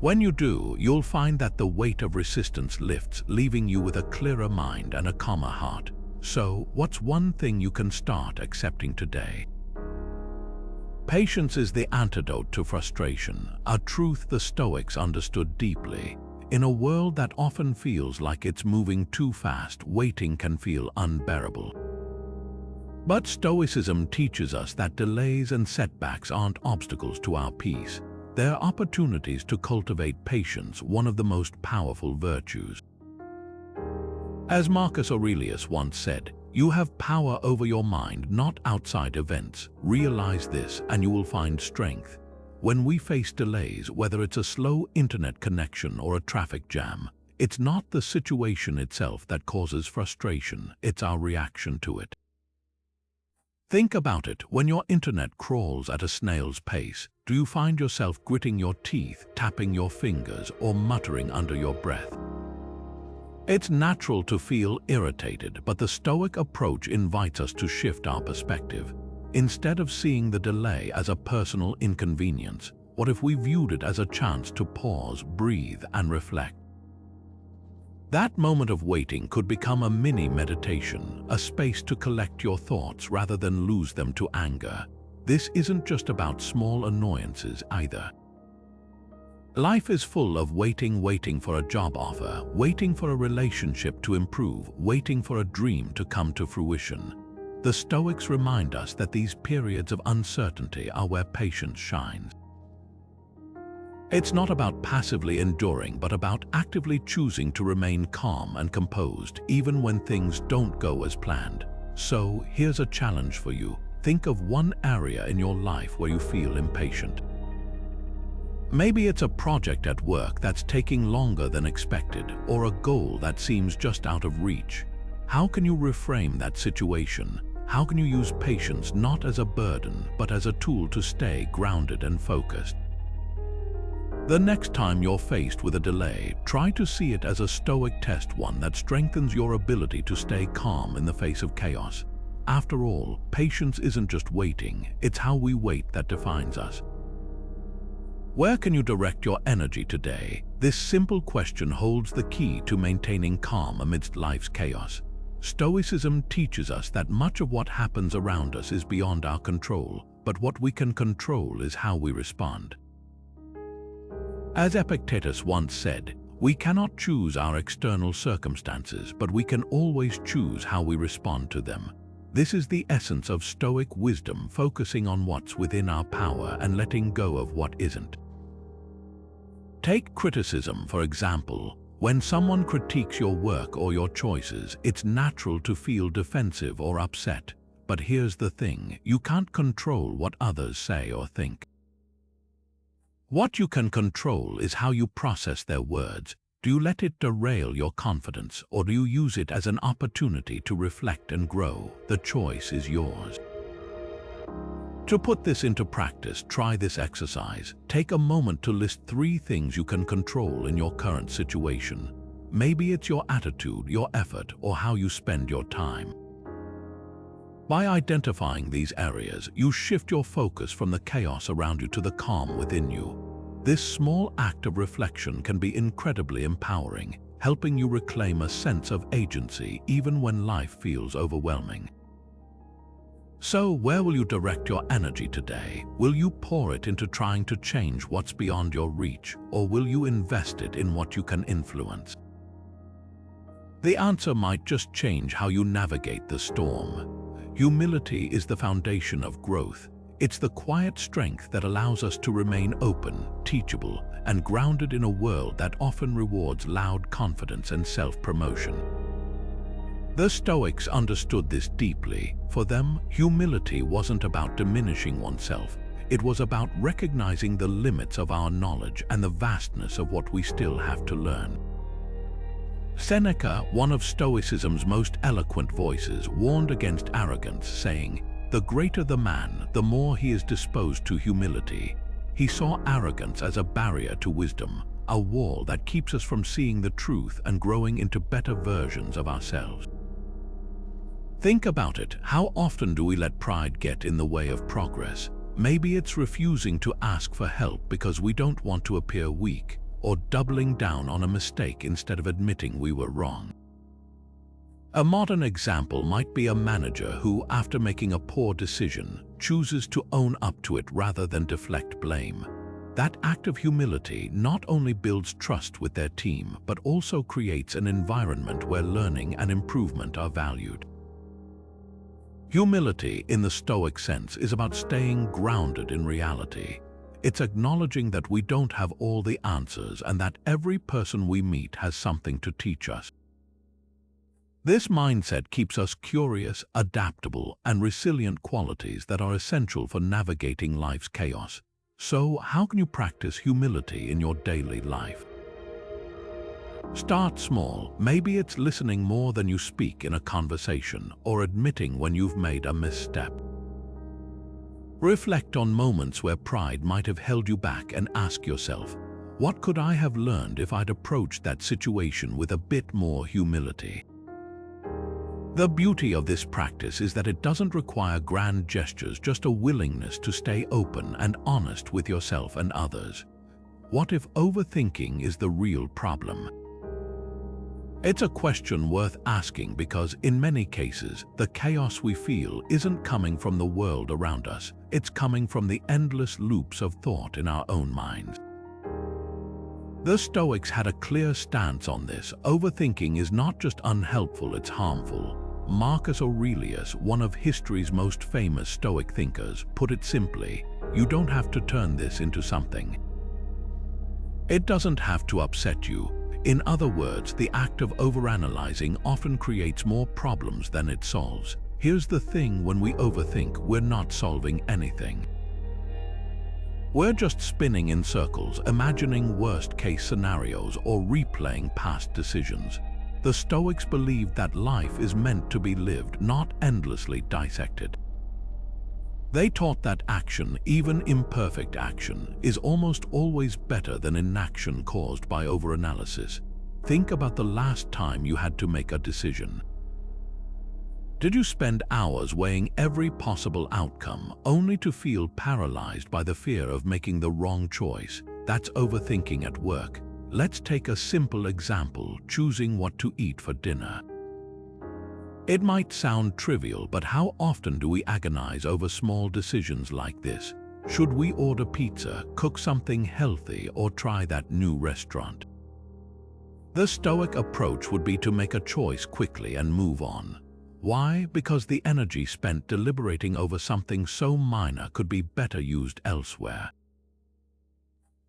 When you do, you'll find that the weight of resistance lifts, leaving you with a clearer mind and a calmer heart. So, what's one thing you can start accepting today? Patience is the antidote to frustration, a truth the Stoics understood deeply. In a world that often feels like it's moving too fast, waiting can feel unbearable. But Stoicism teaches us that delays and setbacks aren't obstacles to our peace. They're opportunities to cultivate patience, one of the most powerful virtues. As Marcus Aurelius once said, "You have power over your mind, not outside events. Realize this and you will find strength." When we face delays, whether it's a slow internet connection or a traffic jam, it's not the situation itself that causes frustration, it's our reaction to it. Think about it. When your internet crawls at a snail's pace, do you find yourself gritting your teeth, tapping your fingers, or muttering under your breath? It's natural to feel irritated, but the Stoic approach invites us to shift our perspective. Instead of seeing the delay as a personal inconvenience, what if we viewed it as a chance to pause, breathe, and reflect? That moment of waiting could become a mini meditation, a space to collect your thoughts rather than lose them to anger. This isn't just about small annoyances either. Life is full of waiting for a job offer, waiting for a relationship to improve, waiting for a dream to come to fruition. The Stoics remind us that these periods of uncertainty are where patience shines. It's not about passively enduring, but about actively choosing to remain calm and composed, even when things don't go as planned. So, here's a challenge for you. Think of one area in your life where you feel impatient. Maybe it's a project at work that's taking longer than expected, or a goal that seems just out of reach. How can you reframe that situation? How can you use patience not as a burden, but as a tool to stay grounded and focused? The next time you're faced with a delay, try to see it as a Stoic test, one that strengthens your ability to stay calm in the face of chaos. After all, patience isn't just waiting, it's how we wait that defines us. Where can you direct your energy today? This simple question holds the key to maintaining calm amidst life's chaos. Stoicism teaches us that much of what happens around us is beyond our control, but what we can control is how we respond. As Epictetus once said, we cannot choose our external circumstances, but we can always choose how we respond to them. This is the essence of Stoic wisdom, focusing on what's within our power and letting go of what isn't. Take criticism, for example. When someone critiques your work or your choices, it's natural to feel defensive or upset. But here's the thing, you can't control what others say or think. What you can control is how you process their words. Do you let it derail your confidence, or do you use it as an opportunity to reflect and grow? The choice is yours. To put this into practice, try this exercise. Take a moment to list 3 things you can control in your current situation. Maybe it's your attitude, your effort, or how you spend your time. By identifying these areas, you shift your focus from the chaos around you to the calm within you. This small act of reflection can be incredibly empowering, helping you reclaim a sense of agency even when life feels overwhelming. So, where will you direct your energy today? Will you pour it into trying to change what's beyond your reach, or will you invest it in what you can influence? The answer might just change how you navigate the storm. Humility is the foundation of growth. It's the quiet strength that allows us to remain open, teachable, and grounded in a world that often rewards loud confidence and self-promotion. The Stoics understood this deeply. For them, humility wasn't about diminishing oneself. It was about recognizing the limits of our knowledge and the vastness of what we still have to learn. Seneca, one of Stoicism's most eloquent voices, warned against arrogance, saying, "The greater the man, the more he is disposed to humility." He saw arrogance as a barrier to wisdom, a wall that keeps us from seeing the truth and growing into better versions of ourselves. Think about it. How often do we let pride get in the way of progress? Maybe it's refusing to ask for help because we don't want to appear weak, or doubling down on a mistake instead of admitting we were wrong. A modern example might be a manager who, after making a poor decision, chooses to own up to it rather than deflect blame. That act of humility not only builds trust with their team, but also creates an environment where learning and improvement are valued. Humility, in the Stoic sense, is about staying grounded in reality. It's acknowledging that we don't have all the answers and that every person we meet has something to teach us. This mindset keeps us curious, adaptable, and resilient, qualities that are essential for navigating life's chaos. So, how can you practice humility in your daily life? Start small. Maybe it's listening more than you speak in a conversation, or admitting when you've made a misstep. Reflect on moments where pride might have held you back and ask yourself, what could I have learned if I'd approached that situation with a bit more humility? The beauty of this practice is that it doesn't require grand gestures, just a willingness to stay open and honest with yourself and others. What if overthinking is the real problem? It's a question worth asking because, in many cases, the chaos we feel isn't coming from the world around us. It's coming from the endless loops of thought in our own minds. The Stoics had a clear stance on this. Overthinking is not just unhelpful, it's harmful. Marcus Aurelius, one of history's most famous Stoic thinkers, put it simply, you don't have to turn this into something. It doesn't have to upset you. In other words, the act of overanalyzing often creates more problems than it solves. Here's the thing, when we overthink, we're not solving anything. We're just spinning in circles, imagining worst-case scenarios or replaying past decisions. The Stoics believed that life is meant to be lived, not endlessly dissected. They taught that action, even imperfect action, is almost always better than inaction caused by overanalysis. Think about the last time you had to make a decision. Did you spend hours weighing every possible outcome, only to feel paralyzed by the fear of making the wrong choice? That's overthinking at work. Let's take a simple example, choosing what to eat for dinner. It might sound trivial, but how often do we agonize over small decisions like this? Should we order pizza, cook something healthy, or try that new restaurant? The Stoic approach would be to make a choice quickly and move on. Why? Because the energy spent deliberating over something so minor could be better used elsewhere.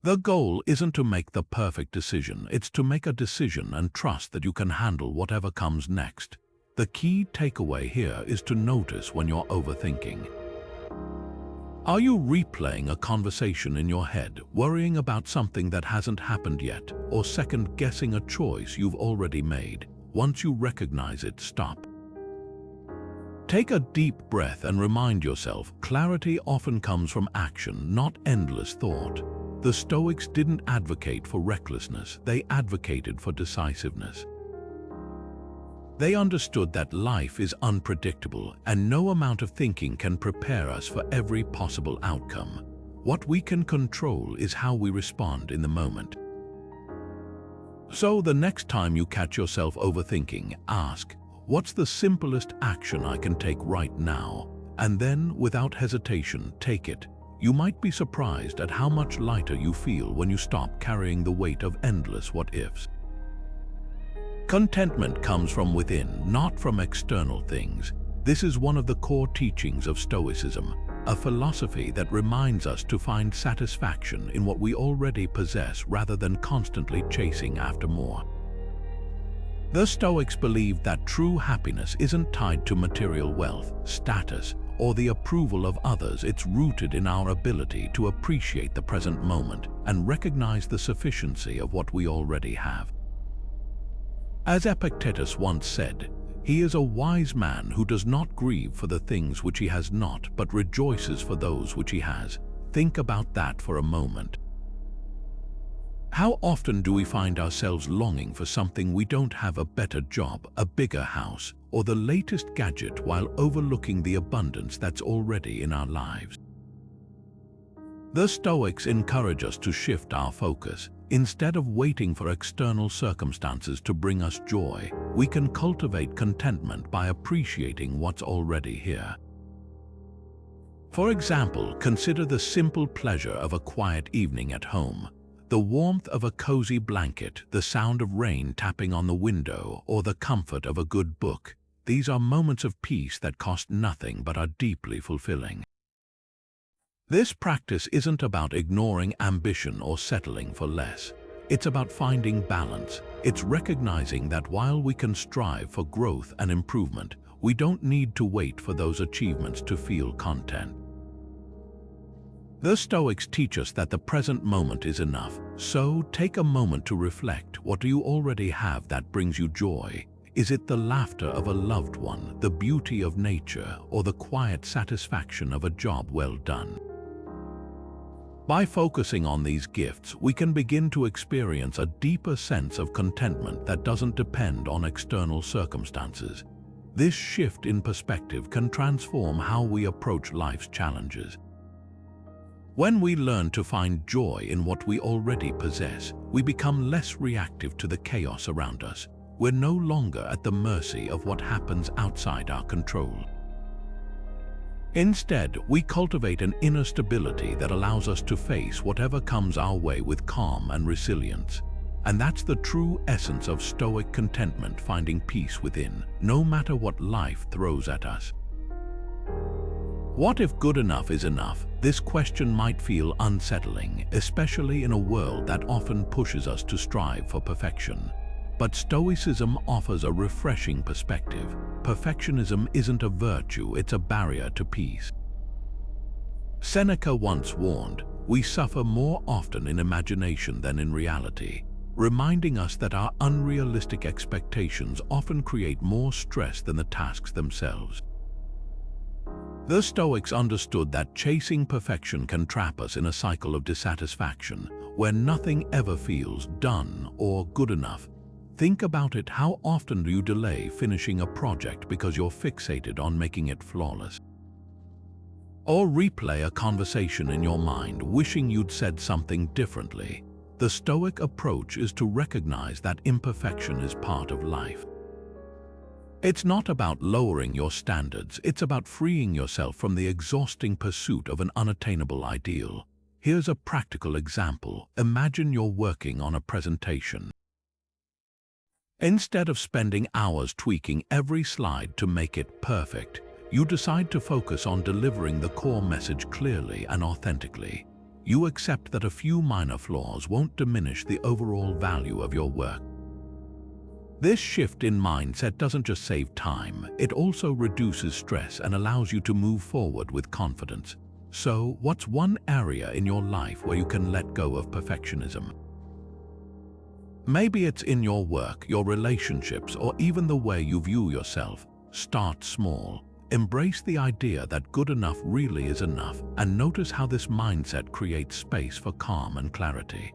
The goal isn't to make the perfect decision, it's to make a decision and trust that you can handle whatever comes next. The key takeaway here is to notice when you're overthinking. Are you replaying a conversation in your head, worrying about something that hasn't happened yet, or second-guessing a choice you've already made? Once you recognize it, stop. Take a deep breath and remind yourself, clarity often comes from action, not endless thought. The Stoics didn't advocate for recklessness, they advocated for decisiveness. They understood that life is unpredictable and no amount of thinking can prepare us for every possible outcome. What we can control is how we respond in the moment. So the next time you catch yourself overthinking, ask, what's the simplest action I can take right now? And then, without hesitation, take it. You might be surprised at how much lighter you feel when you stop carrying the weight of endless what-ifs. Contentment comes from within, not from external things. This is one of the core teachings of Stoicism, a philosophy that reminds us to find satisfaction in what we already possess rather than constantly chasing after more. The Stoics believed that true happiness isn't tied to material wealth, status, or the approval of others. It's rooted in our ability to appreciate the present moment and recognize the sufficiency of what we already have. As Epictetus once said, he is a wise man who does not grieve for the things which he has not, but rejoices for those which he has. Think about that for a moment. How often do we find ourselves longing for something we don't have, a better job, a bigger house, or the latest gadget, while overlooking the abundance that's already in our lives? The Stoics encourage us to shift our focus. Instead of waiting for external circumstances to bring us joy, we can cultivate contentment by appreciating what's already here. For example, consider the simple pleasure of a quiet evening at home. The warmth of a cozy blanket, the sound of rain tapping on the window, or the comfort of a good book. These are moments of peace that cost nothing but are deeply fulfilling. This practice isn't about ignoring ambition or settling for less. It's about finding balance. It's recognizing that while we can strive for growth and improvement, we don't need to wait for those achievements to feel content. The Stoics teach us that the present moment is enough. So take a moment to reflect. What do you already have that brings you joy? Is it the laughter of a loved one, the beauty of nature, or the quiet satisfaction of a job well done? By focusing on these gifts, we can begin to experience a deeper sense of contentment that doesn't depend on external circumstances. This shift in perspective can transform how we approach life's challenges. When we learn to find joy in what we already possess, we become less reactive to the chaos around us. We're no longer at the mercy of what happens outside our control. Instead, we cultivate an inner stability that allows us to face whatever comes our way with calm and resilience. And that's the true essence of Stoic contentment, finding peace within, no matter what life throws at us. What if good enough is enough? This question might feel unsettling, especially in a world that often pushes us to strive for perfection. But Stoicism offers a refreshing perspective. Perfectionism isn't a virtue, it's a barrier to peace. Seneca once warned, "We suffer more often in imagination than in reality," reminding us that our unrealistic expectations often create more stress than the tasks themselves. The Stoics understood that chasing perfection can trap us in a cycle of dissatisfaction, where nothing ever feels done or good enough. Think about it. How often do you delay finishing a project because you're fixated on making it flawless? Or replay a conversation in your mind, wishing you'd said something differently? The Stoic approach is to recognize that imperfection is part of life. It's not about lowering your standards, it's about freeing yourself from the exhausting pursuit of an unattainable ideal. Here's a practical example. Imagine you're working on a presentation. Instead of spending hours tweaking every slide to make it perfect, you decide to focus on delivering the core message clearly and authentically. You accept that a few minor flaws won't diminish the overall value of your work. This shift in mindset doesn't just save time, it also reduces stress and allows you to move forward with confidence. So, what's one area in your life where you can let go of perfectionism? Maybe it's in your work, your relationships, or even the way you view yourself. Start small. Embrace the idea that good enough really is enough, and notice how this mindset creates space for calm and clarity.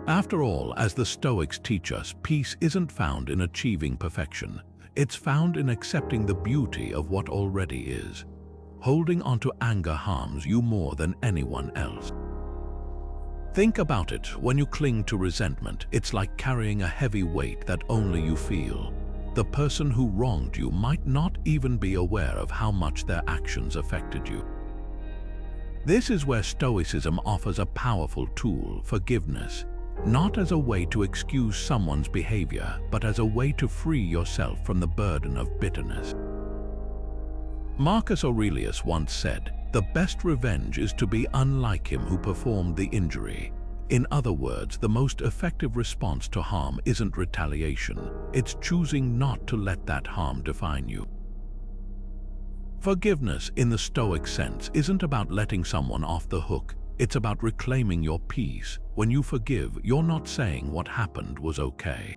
After all, as the Stoics teach us, peace isn't found in achieving perfection. It's found in accepting the beauty of what already is. Holding onto anger harms you more than anyone else. Think about it. When you cling to resentment, it's like carrying a heavy weight that only you feel. The person who wronged you might not even be aware of how much their actions affected you. This is where Stoicism offers a powerful tool: forgiveness. Not as a way to excuse someone's behavior, but as a way to free yourself from the burden of bitterness. Marcus Aurelius once said, "The best revenge is to be unlike him who performed the injury." In other words, the most effective response to harm isn't retaliation, it's choosing not to let that harm define you. Forgiveness, in the Stoic sense, isn't about letting someone off the hook, it's about reclaiming your peace. When you forgive, you're not saying what happened was okay.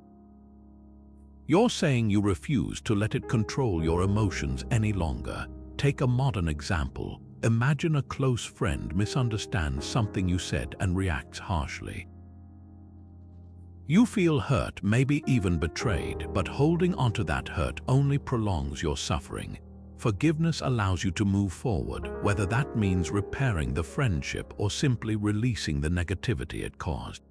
You're saying you refuse to let it control your emotions any longer. Take a modern example. Imagine a close friend misunderstands something you said and reacts harshly. You feel hurt, maybe even betrayed, but holding onto that hurt only prolongs your suffering. Forgiveness allows you to move forward, whether that means repairing the friendship or simply releasing the negativity it caused.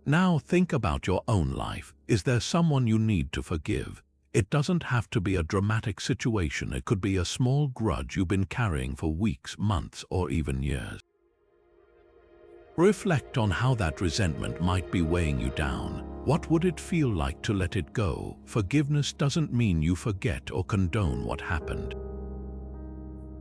Now think about your own life. Is there someone you need to forgive? It doesn't have to be a dramatic situation. It could be a small grudge you've been carrying for weeks, months, or even years. Reflect on how that resentment might be weighing you down. What would it feel like to let it go? Forgiveness doesn't mean you forget or condone what happened.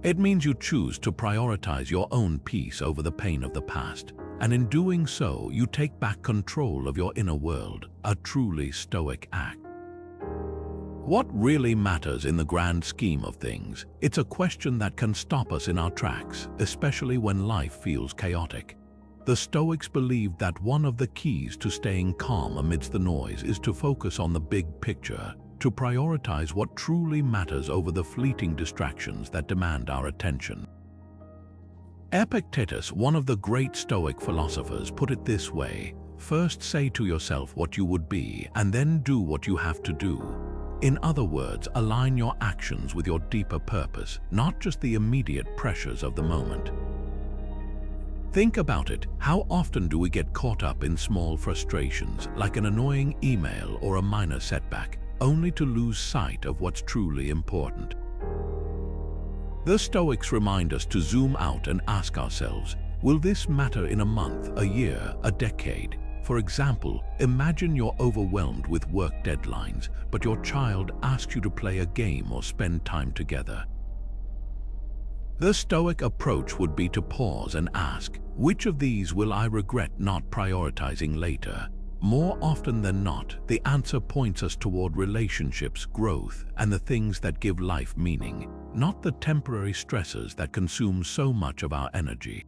It means you choose to prioritize your own peace over the pain of the past, and in doing so, you take back control of your inner world, a truly Stoic act. What really matters in the grand scheme of things? It's a question that can stop us in our tracks, especially when life feels chaotic. The Stoics believed that one of the keys to staying calm amidst the noise is to focus on the big picture, to prioritize what truly matters over the fleeting distractions that demand our attention. Epictetus, one of the great Stoic philosophers, put it this way: first say to yourself what you would be, and then do what you have to do. In other words, align your actions with your deeper purpose, not just the immediate pressures of the moment. Think about it. How often do we get caught up in small frustrations, like an annoying email or a minor setback, only to lose sight of what's truly important? The Stoics remind us to zoom out and ask ourselves, will this matter in a month, a year, a decade? For example, imagine you're overwhelmed with work deadlines, but your child asks you to play a game or spend time together. The Stoic approach would be to pause and ask, which of these will I regret not prioritizing later? More often than not, the answer points us toward relationships, growth, and the things that give life meaning, not the temporary stressors that consume so much of our energy.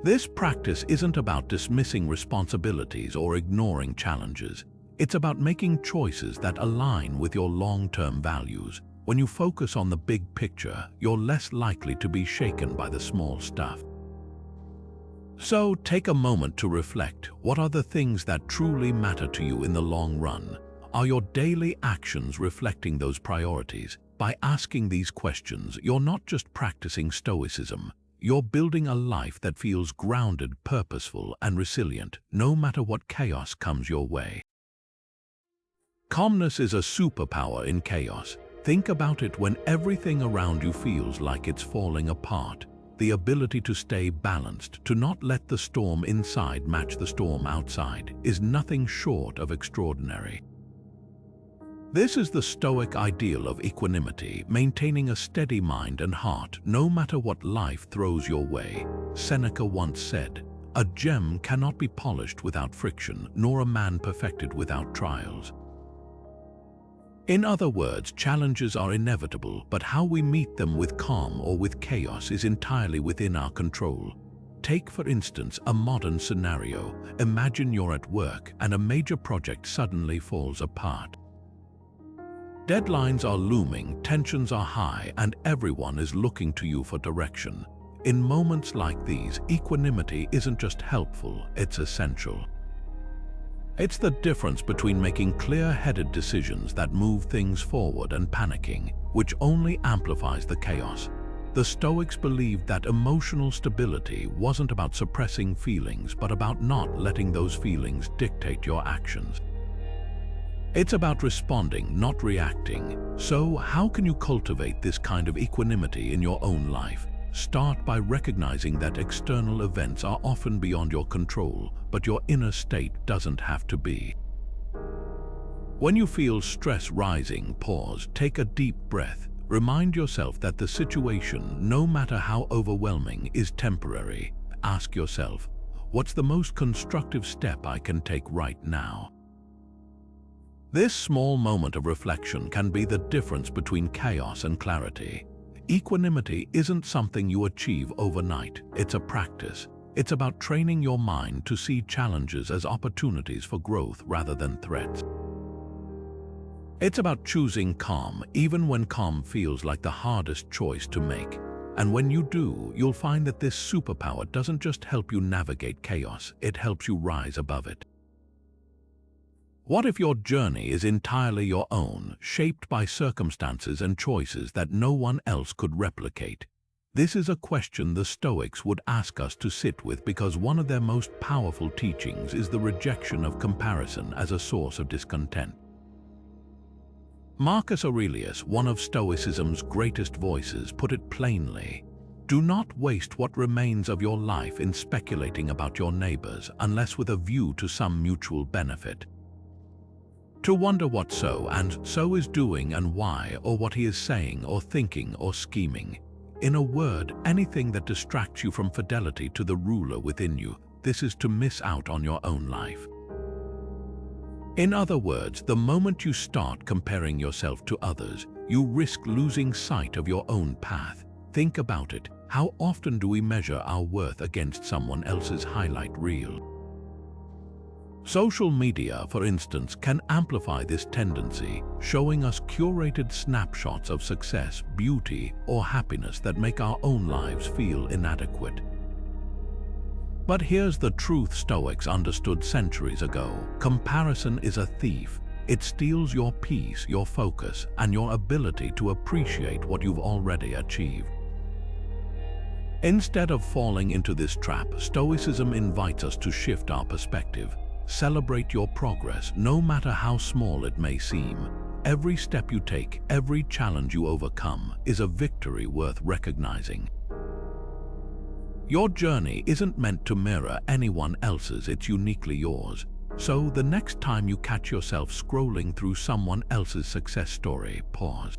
This practice isn't about dismissing responsibilities or ignoring challenges. It's about making choices that align with your long-term values. When you focus on the big picture, you're less likely to be shaken by the small stuff. So take a moment to reflect. What are the things that truly matter to you in the long run? Are your daily actions reflecting those priorities? By asking these questions, you're not just practicing Stoicism. You're building a life that feels grounded, purposeful, and resilient, no matter what chaos comes your way. Calmness is a superpower in chaos. Think about it. When everything around you feels like it's falling apart. The ability to stay balanced, to not let the storm inside match the storm outside, is nothing short of extraordinary. This is the Stoic ideal of equanimity, maintaining a steady mind and heart no matter what life throws your way. Seneca once said, "A gem cannot be polished without friction, nor a man perfected without trials." In other words, challenges are inevitable, but how we meet them, with calm or with chaos, is entirely within our control. Take, for instance, a modern scenario. Imagine you're at work and a major project suddenly falls apart. Deadlines are looming, tensions are high, and everyone is looking to you for direction. In moments like these, equanimity isn't just helpful, it's essential. It's the difference between making clear-headed decisions that move things forward and panicking, which only amplifies the chaos. The Stoics believed that emotional stability wasn't about suppressing feelings, but about not letting those feelings dictate your actions. It's about responding, not reacting. So, how can you cultivate this kind of equanimity in your own life? Start by recognizing that external events are often beyond your control, but your inner state doesn't have to be. When you feel stress rising, pause, take a deep breath. Remind yourself that the situation, no matter how overwhelming, is temporary. Ask yourself, what's the most constructive step I can take right now? This small moment of reflection can be the difference between chaos and clarity. Equanimity isn't something you achieve overnight, it's a practice. It's about training your mind to see challenges as opportunities for growth rather than threats. It's about choosing calm, even when calm feels like the hardest choice to make. And when you do, you'll find that this superpower doesn't just help you navigate chaos, it helps you rise above it. What if your journey is entirely your own, shaped by circumstances and choices that no one else could replicate? This is a question the Stoics would ask us to sit with, because one of their most powerful teachings is the rejection of comparison as a source of discontent. Marcus Aurelius, one of Stoicism's greatest voices, put it plainly: Do not waste what remains of your life in speculating about your neighbors unless with a view to some mutual benefit. To wonder what so and so is doing and why, or what he is saying or thinking or scheming. In a word, anything that distracts you from fidelity to the ruler within you, this is to miss out on your own life. In other words, the moment you start comparing yourself to others, you risk losing sight of your own path. Think about it. How often do we measure our worth against someone else's highlight reel? Social media, for instance, can amplify this tendency, showing us curated snapshots of success, beauty, or happiness that make our own lives feel inadequate. But here's the truth Stoics understood centuries ago. Comparison is a thief. It steals your peace, your focus, and your ability to appreciate what you've already achieved. Instead of falling into this trap, Stoicism invites us to shift our perspective. Celebrate your progress, no matter how small it may seem. Every step you take, every challenge you overcome, is a victory worth recognizing. Your journey isn't meant to mirror anyone else's, it's uniquely yours. So the next time you catch yourself scrolling through someone else's success story, pause.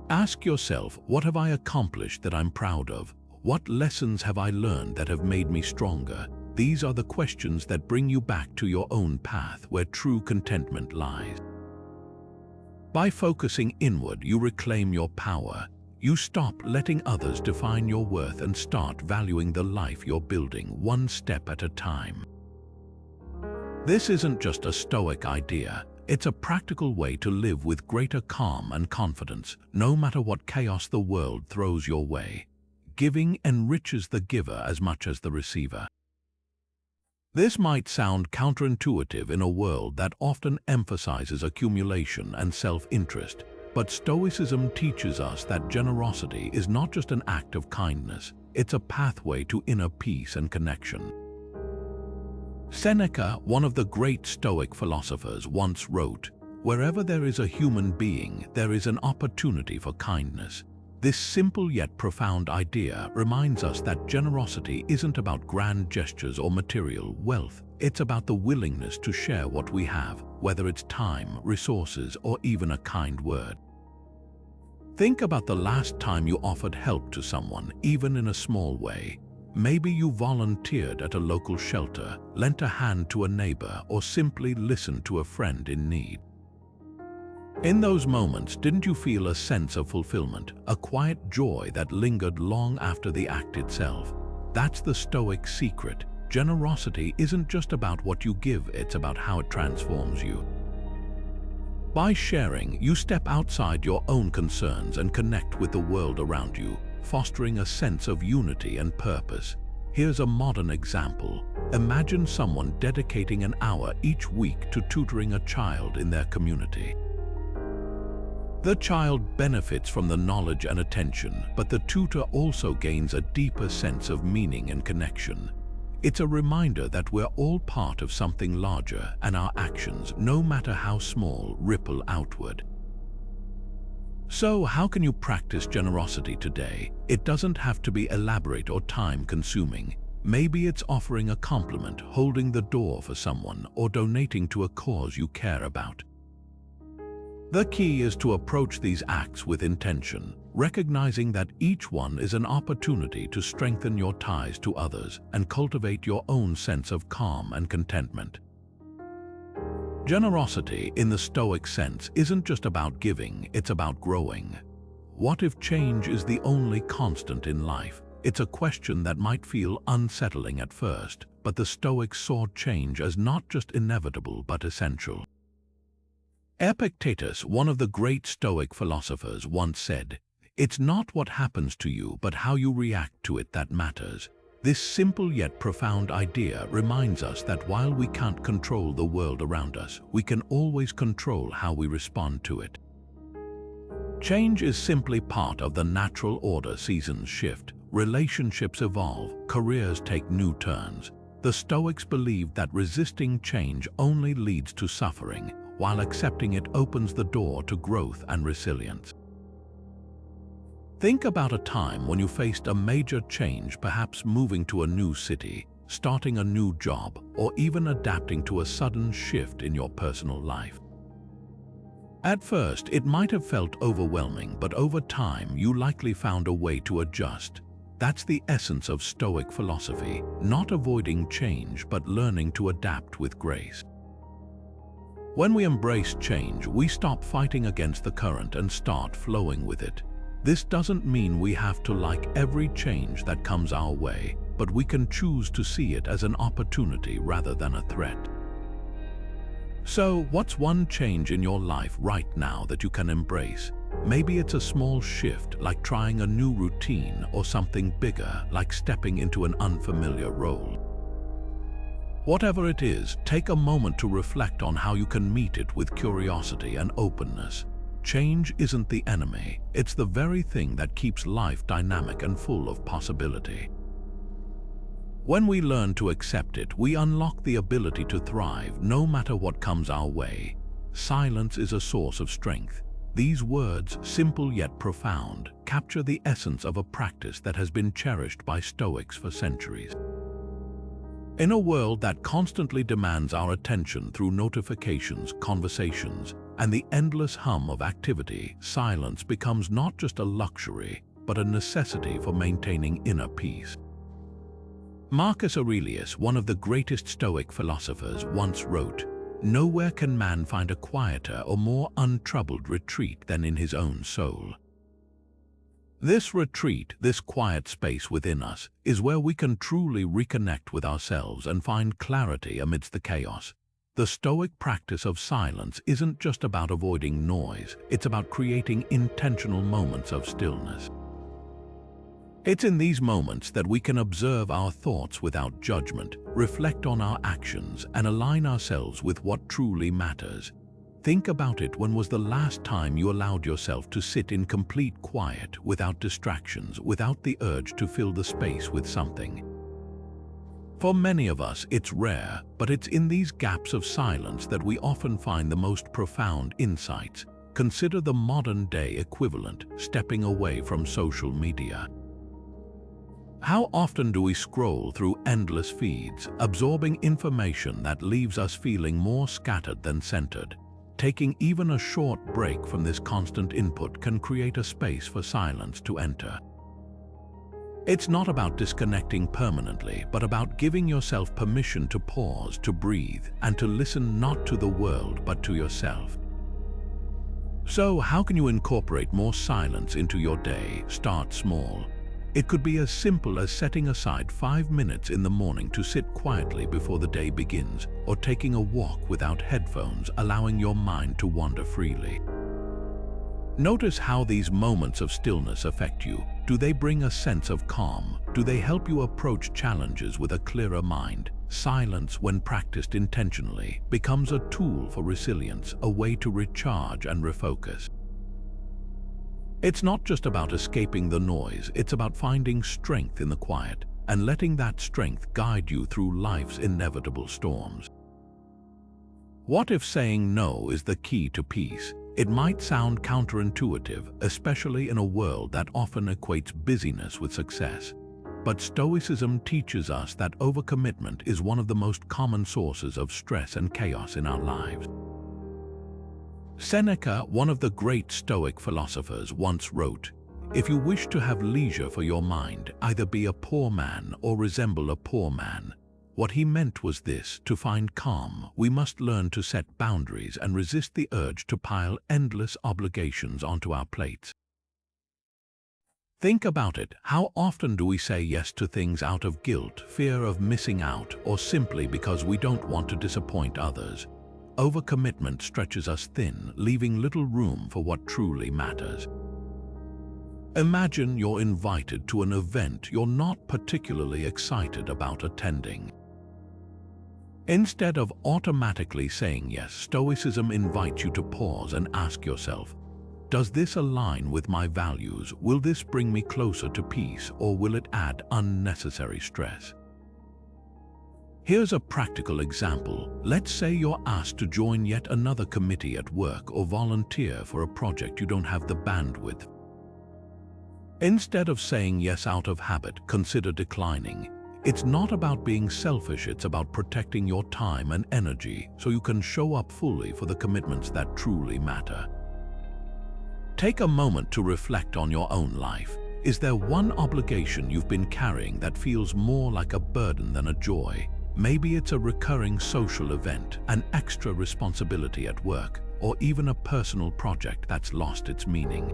Ask yourself, what have I accomplished that I'm proud of? What lessons have I learned that have made me stronger? These are the questions that bring you back to your own path where true contentment lies. By focusing inward, you reclaim your power. You stop letting others define your worth and start valuing the life you're building one step at a time. This isn't just a Stoic idea. It's a practical way to live with greater calm and confidence, no matter what chaos the world throws your way. Giving enriches the giver as much as the receiver. This might sound counterintuitive in a world that often emphasizes accumulation and self-interest, but Stoicism teaches us that generosity is not just an act of kindness, it's a pathway to inner peace and connection. Seneca, one of the great Stoic philosophers, once wrote, "Wherever there is a human being, there is an opportunity for kindness." This simple yet profound idea reminds us that generosity isn't about grand gestures or material wealth. It's about the willingness to share what we have, whether it's time, resources, or even a kind word. Think about the last time you offered help to someone, even in a small way. Maybe you volunteered at a local shelter, lent a hand to a neighbor, or simply listened to a friend in need. In those moments, didn't you feel a sense of fulfillment, a quiet joy that lingered long after the act itself? That's the Stoic secret. Generosity isn't just about what you give, it's about how it transforms you. By sharing, you step outside your own concerns and connect with the world around you, fostering a sense of unity and purpose. Here's a modern example. Imagine someone dedicating an hour each week to tutoring a child in their community. The child benefits from the knowledge and attention, but the tutor also gains a deeper sense of meaning and connection. It's a reminder that we're all part of something larger, and our actions, no matter how small, ripple outward. So, how can you practice generosity today? It doesn't have to be elaborate or time-consuming. Maybe it's offering a compliment, holding the door for someone, or donating to a cause you care about. The key is to approach these acts with intention, recognizing that each one is an opportunity to strengthen your ties to others and cultivate your own sense of calm and contentment. Generosity, in the Stoic sense, isn't just about giving, it's about growing. What if change is the only constant in life? It's a question that might feel unsettling at first, but the Stoics saw change as not just inevitable but essential. Epictetus, one of the great Stoic philosophers, once said, "It's not what happens to you, but how you react to it that matters." This simple yet profound idea reminds us that while we can't control the world around us, we can always control how we respond to it. Change is simply part of the natural order. Seasons shift, relationships evolve, careers take new turns. The Stoics believed that resisting change only leads to suffering, while accepting it opens the door to growth and resilience. Think about a time when you faced a major change, perhaps moving to a new city, starting a new job, or even adapting to a sudden shift in your personal life. At first, it might have felt overwhelming, but over time, you likely found a way to adjust. That's the essence of Stoic philosophy, not avoiding change, but learning to adapt with grace. When we embrace change, we stop fighting against the current and start flowing with it. This doesn't mean we have to like every change that comes our way, but we can choose to see it as an opportunity rather than a threat. So, what's one change in your life right now that you can embrace? Maybe it's a small shift, like trying a new routine, or something bigger, like stepping into an unfamiliar role. Whatever it is, take a moment to reflect on how you can meet it with curiosity and openness. Change isn't the enemy, it's the very thing that keeps life dynamic and full of possibility. When we learn to accept it, we unlock the ability to thrive no matter what comes our way. Silence is a source of strength. These words, simple yet profound, capture the essence of a practice that has been cherished by Stoics for centuries. In a world that constantly demands our attention through notifications, conversations, and the endless hum of activity, silence becomes not just a luxury, but a necessity for maintaining inner peace. Marcus Aurelius, one of the greatest Stoic philosophers, once wrote, "Nowhere can man find a quieter or more untroubled retreat than in his own soul." This retreat, this quiet space within us, is where we can truly reconnect with ourselves and find clarity amidst the chaos. The Stoic practice of silence isn't just about avoiding noise, it's about creating intentional moments of stillness. It's in these moments that we can observe our thoughts without judgment, reflect on our actions, and align ourselves with what truly matters. Think about it. When was the last time you allowed yourself to sit in complete quiet, without distractions, without the urge to fill the space with something? For many of us, it's rare, but it's in these gaps of silence that we often find the most profound insights. Consider the modern-day equivalent, stepping away from social media. How often do we scroll through endless feeds, absorbing information that leaves us feeling more scattered than centered? Taking even a short break from this constant input can create a space for silence to enter. It's not about disconnecting permanently, but about giving yourself permission to pause, to breathe, and to listen not to the world but to yourself. So, how can you incorporate more silence into your day? Start small. It could be as simple as setting aside 5 minutes in the morning to sit quietly before the day begins, or taking a walk without headphones, allowing your mind to wander freely. Notice how these moments of stillness affect you. Do they bring a sense of calm? Do they help you approach challenges with a clearer mind? Silence, when practiced intentionally, becomes a tool for resilience, a way to recharge and refocus. It's not just about escaping the noise, it's about finding strength in the quiet and letting that strength guide you through life's inevitable storms. What if saying no is the key to peace? It might sound counterintuitive, especially in a world that often equates busyness with success. But Stoicism teaches us that overcommitment is one of the most common sources of stress and chaos in our lives. Seneca, one of the great Stoic philosophers, once wrote, "If you wish to have leisure for your mind, either be a poor man or resemble a poor man." What he meant was this: to find calm, we must learn to set boundaries and resist the urge to pile endless obligations onto our plates. Think about it. How often do we say yes to things out of guilt, fear of missing out, or simply because we don't want to disappoint others? Overcommitment stretches us thin, leaving little room for what truly matters. Imagine you're invited to an event you're not particularly excited about attending. Instead of automatically saying yes, Stoicism invites you to pause and ask yourself, does this align with my values? Will this bring me closer to peace, or will it add unnecessary stress? Here's a practical example. Let's say you're asked to join yet another committee at work or volunteer for a project you don't have the bandwidth. Instead of saying yes out of habit, consider declining. It's not about being selfish, it's about protecting your time and energy so you can show up fully for the commitments that truly matter. Take a moment to reflect on your own life. Is there one obligation you've been carrying that feels more like a burden than a joy? Maybe it's a recurring social event, an extra responsibility at work, or even a personal project that's lost its meaning.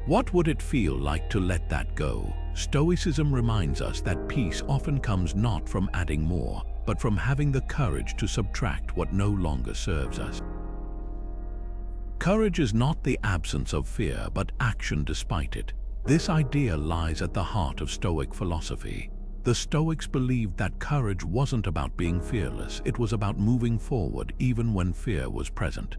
What would it feel like to let that go? Stoicism reminds us that peace often comes not from adding more, but from having the courage to subtract what no longer serves us. Courage is not the absence of fear, but action despite it. This idea lies at the heart of Stoic philosophy. The Stoics believed that courage wasn't about being fearless, it was about moving forward even when fear was present.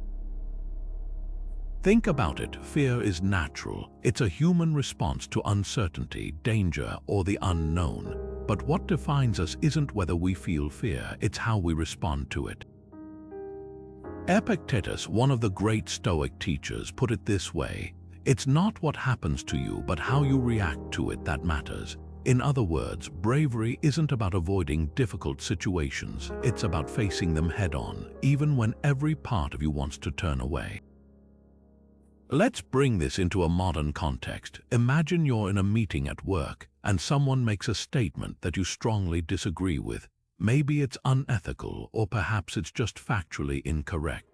Think about it, fear is natural. It's a human response to uncertainty, danger, or the unknown. But what defines us isn't whether we feel fear, it's how we respond to it. Epictetus, one of the great Stoic teachers, put it this way: it's not what happens to you, but how you react to it that matters. In other words, bravery isn't about avoiding difficult situations, it's about facing them head-on, even when every part of you wants to turn away. Let's bring this into a modern context. Imagine you're in a meeting at work and someone makes a statement that you strongly disagree with. Maybe it's unethical, or perhaps it's just factually incorrect.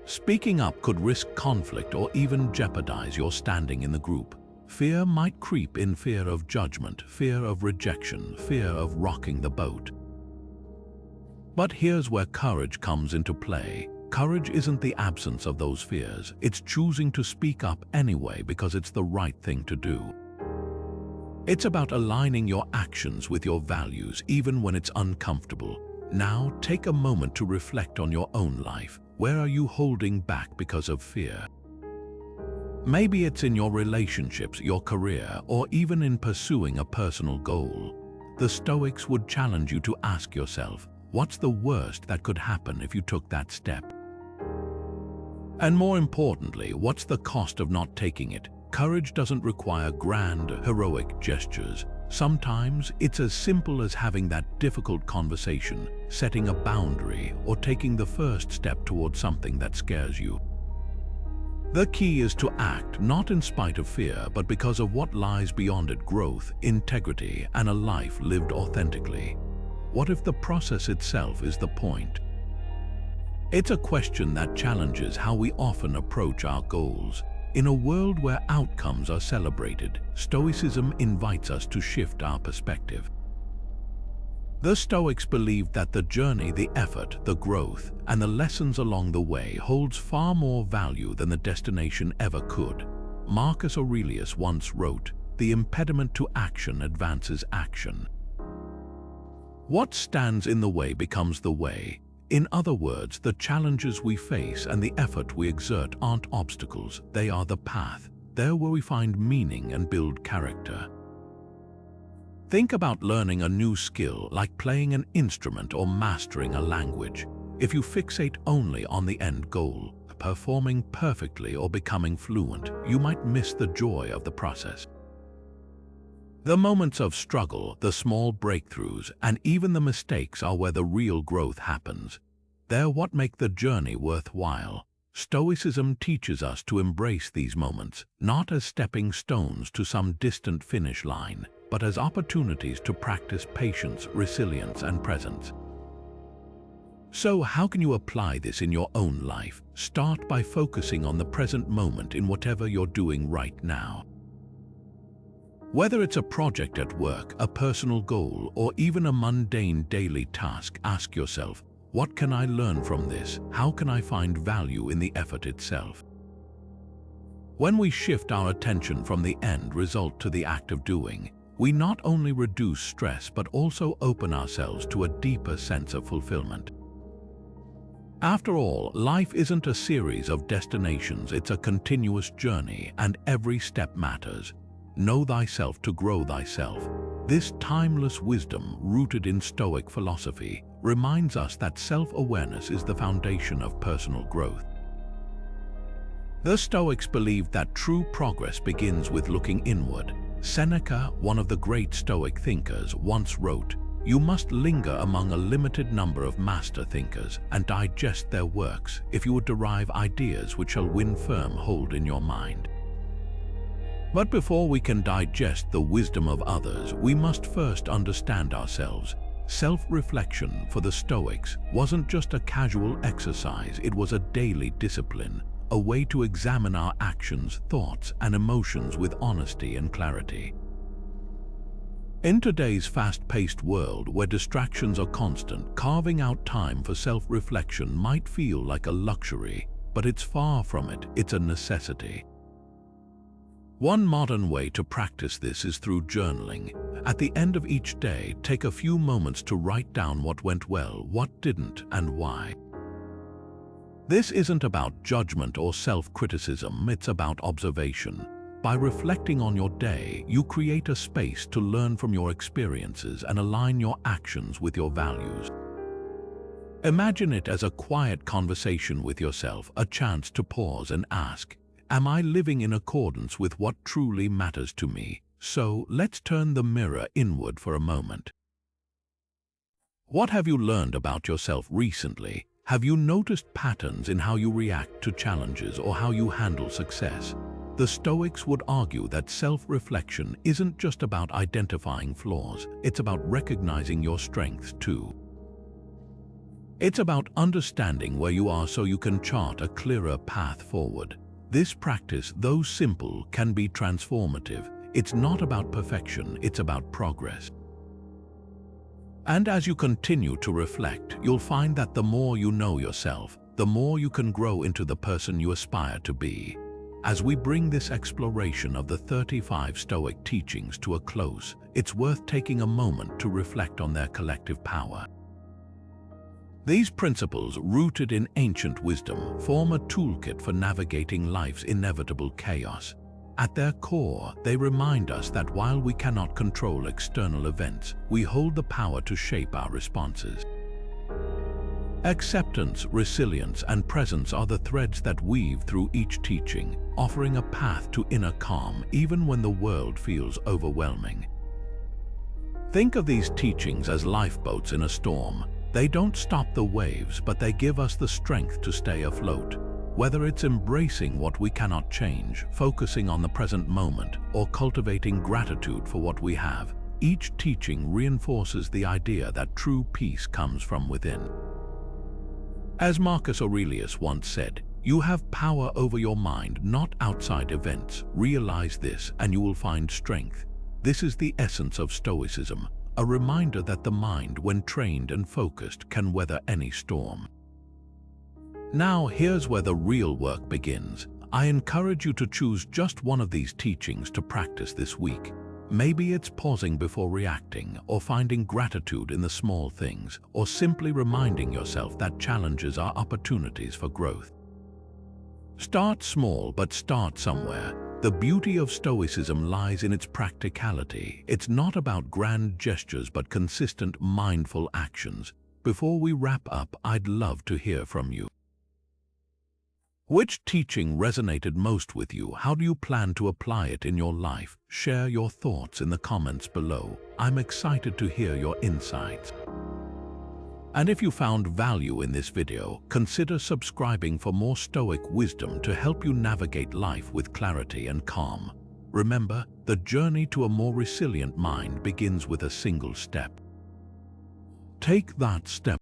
Speaking up could risk conflict or even jeopardize your standing in the group. Fear might creep in, fear of judgment, fear of rejection, fear of rocking the boat. But here's where courage comes into play. Courage isn't the absence of those fears, it's choosing to speak up anyway because it's the right thing to do. It's about aligning your actions with your values even when it's uncomfortable. Now take a moment to reflect on your own life. Where are you holding back because of fear? Maybe it's in your relationships, your career, or even in pursuing a personal goal. The Stoics would challenge you to ask yourself, what's the worst that could happen if you took that step? And more importantly, what's the cost of not taking it? Courage doesn't require grand, heroic gestures. Sometimes it's as simple as having that difficult conversation, setting a boundary, or taking the first step towards something that scares you. The key is to act not in spite of fear, but because of what lies beyond it: growth, integrity, and a life lived authentically. What if the process itself is the point? It's a question that challenges how we often approach our goals. In a world where outcomes are celebrated, Stoicism invites us to shift our perspective. The Stoics believed that the journey, the effort, the growth, and the lessons along the way holds far more value than the destination ever could. Marcus Aurelius once wrote, "The impediment to action advances action." What stands in the way becomes the way. In other words, the challenges we face and the effort we exert aren't obstacles, they are the path. They're where we find meaning and build character. Think about learning a new skill, like playing an instrument or mastering a language. If you fixate only on the end goal, performing perfectly or becoming fluent, you might miss the joy of the process. The moments of struggle, the small breakthroughs, and even the mistakes are where the real growth happens. They're what make the journey worthwhile. Stoicism teaches us to embrace these moments, not as stepping stones to some distant finish line, but as opportunities to practice patience, resilience, and presence. So how can you apply this in your own life? Start by focusing on the present moment in whatever you're doing right now. Whether it's a project at work, a personal goal, or even a mundane daily task, ask yourself, what can I learn from this? How can I find value in the effort itself? When we shift our attention from the end result to the act of doing, we not only reduce stress but also open ourselves to a deeper sense of fulfillment. After all, life isn't a series of destinations, it's a continuous journey, and every step matters. Know thyself to grow thyself. This timeless wisdom, rooted in Stoic philosophy, reminds us that self-awareness is the foundation of personal growth. The Stoics believed that true progress begins with looking inward. Seneca, one of the great Stoic thinkers, once wrote, "You must linger among a limited number of master thinkers and digest their works if you would derive ideas which shall win firm hold in your mind." But before we can digest the wisdom of others, we must first understand ourselves. Self-reflection for the Stoics wasn't just a casual exercise, it was a daily discipline, a way to examine our actions, thoughts, and emotions with honesty and clarity. In today's fast-paced world where distractions are constant, carving out time for self-reflection might feel like a luxury, but it's far from it, it's a necessity. One modern way to practice this is through journaling. At the end of each day, take a few moments to write down what went well, what didn't, and why. This isn't about judgment or self-criticism, it's about observation. By reflecting on your day, you create a space to learn from your experiences and align your actions with your values. Imagine it as a quiet conversation with yourself, a chance to pause and ask, "Am I living in accordance with what truly matters to me?" So let's turn the mirror inward for a moment. What have you learned about yourself recently? Have you noticed patterns in how you react to challenges or how you handle success? The Stoics would argue that self-reflection isn't just about identifying flaws, it's about recognizing your strengths too. It's about understanding where you are so you can chart a clearer path forward. This practice, though simple, can be transformative. It's not about perfection, it's about progress. And as you continue to reflect, you'll find that the more you know yourself, the more you can grow into the person you aspire to be. As we bring this exploration of the 35 Stoic teachings to a close, it's worth taking a moment to reflect on their collective power. These principles, rooted in ancient wisdom, form a toolkit for navigating life's inevitable chaos. At their core, they remind us that while we cannot control external events, we hold the power to shape our responses. Acceptance, resilience, and presence are the threads that weave through each teaching, offering a path to inner calm even when the world feels overwhelming. Think of these teachings as lifeboats in a storm. They don't stop the waves, but they give us the strength to stay afloat. Whether it's embracing what we cannot change, focusing on the present moment, or cultivating gratitude for what we have, each teaching reinforces the idea that true peace comes from within. As Marcus Aurelius once said, "You have power over your mind, not outside events. Realize this and you will find strength." This is the essence of Stoicism, a reminder that the mind, when trained and focused, can weather any storm. Now, here's where the real work begins. I encourage you to choose just one of these teachings to practice this week. Maybe it's pausing before reacting, or finding gratitude in the small things, or simply reminding yourself that challenges are opportunities for growth. Start small, but start somewhere. The beauty of Stoicism lies in its practicality. It's not about grand gestures, but consistent, mindful actions. Before we wrap up, I'd love to hear from you. Which teaching resonated most with you? How do you plan to apply it in your life? Share your thoughts in the comments below. I'm excited to hear your insights. And if you found value in this video, consider subscribing for more Stoic wisdom to help you navigate life with clarity and calm. Remember, the journey to a more resilient mind begins with a single step. Take that step.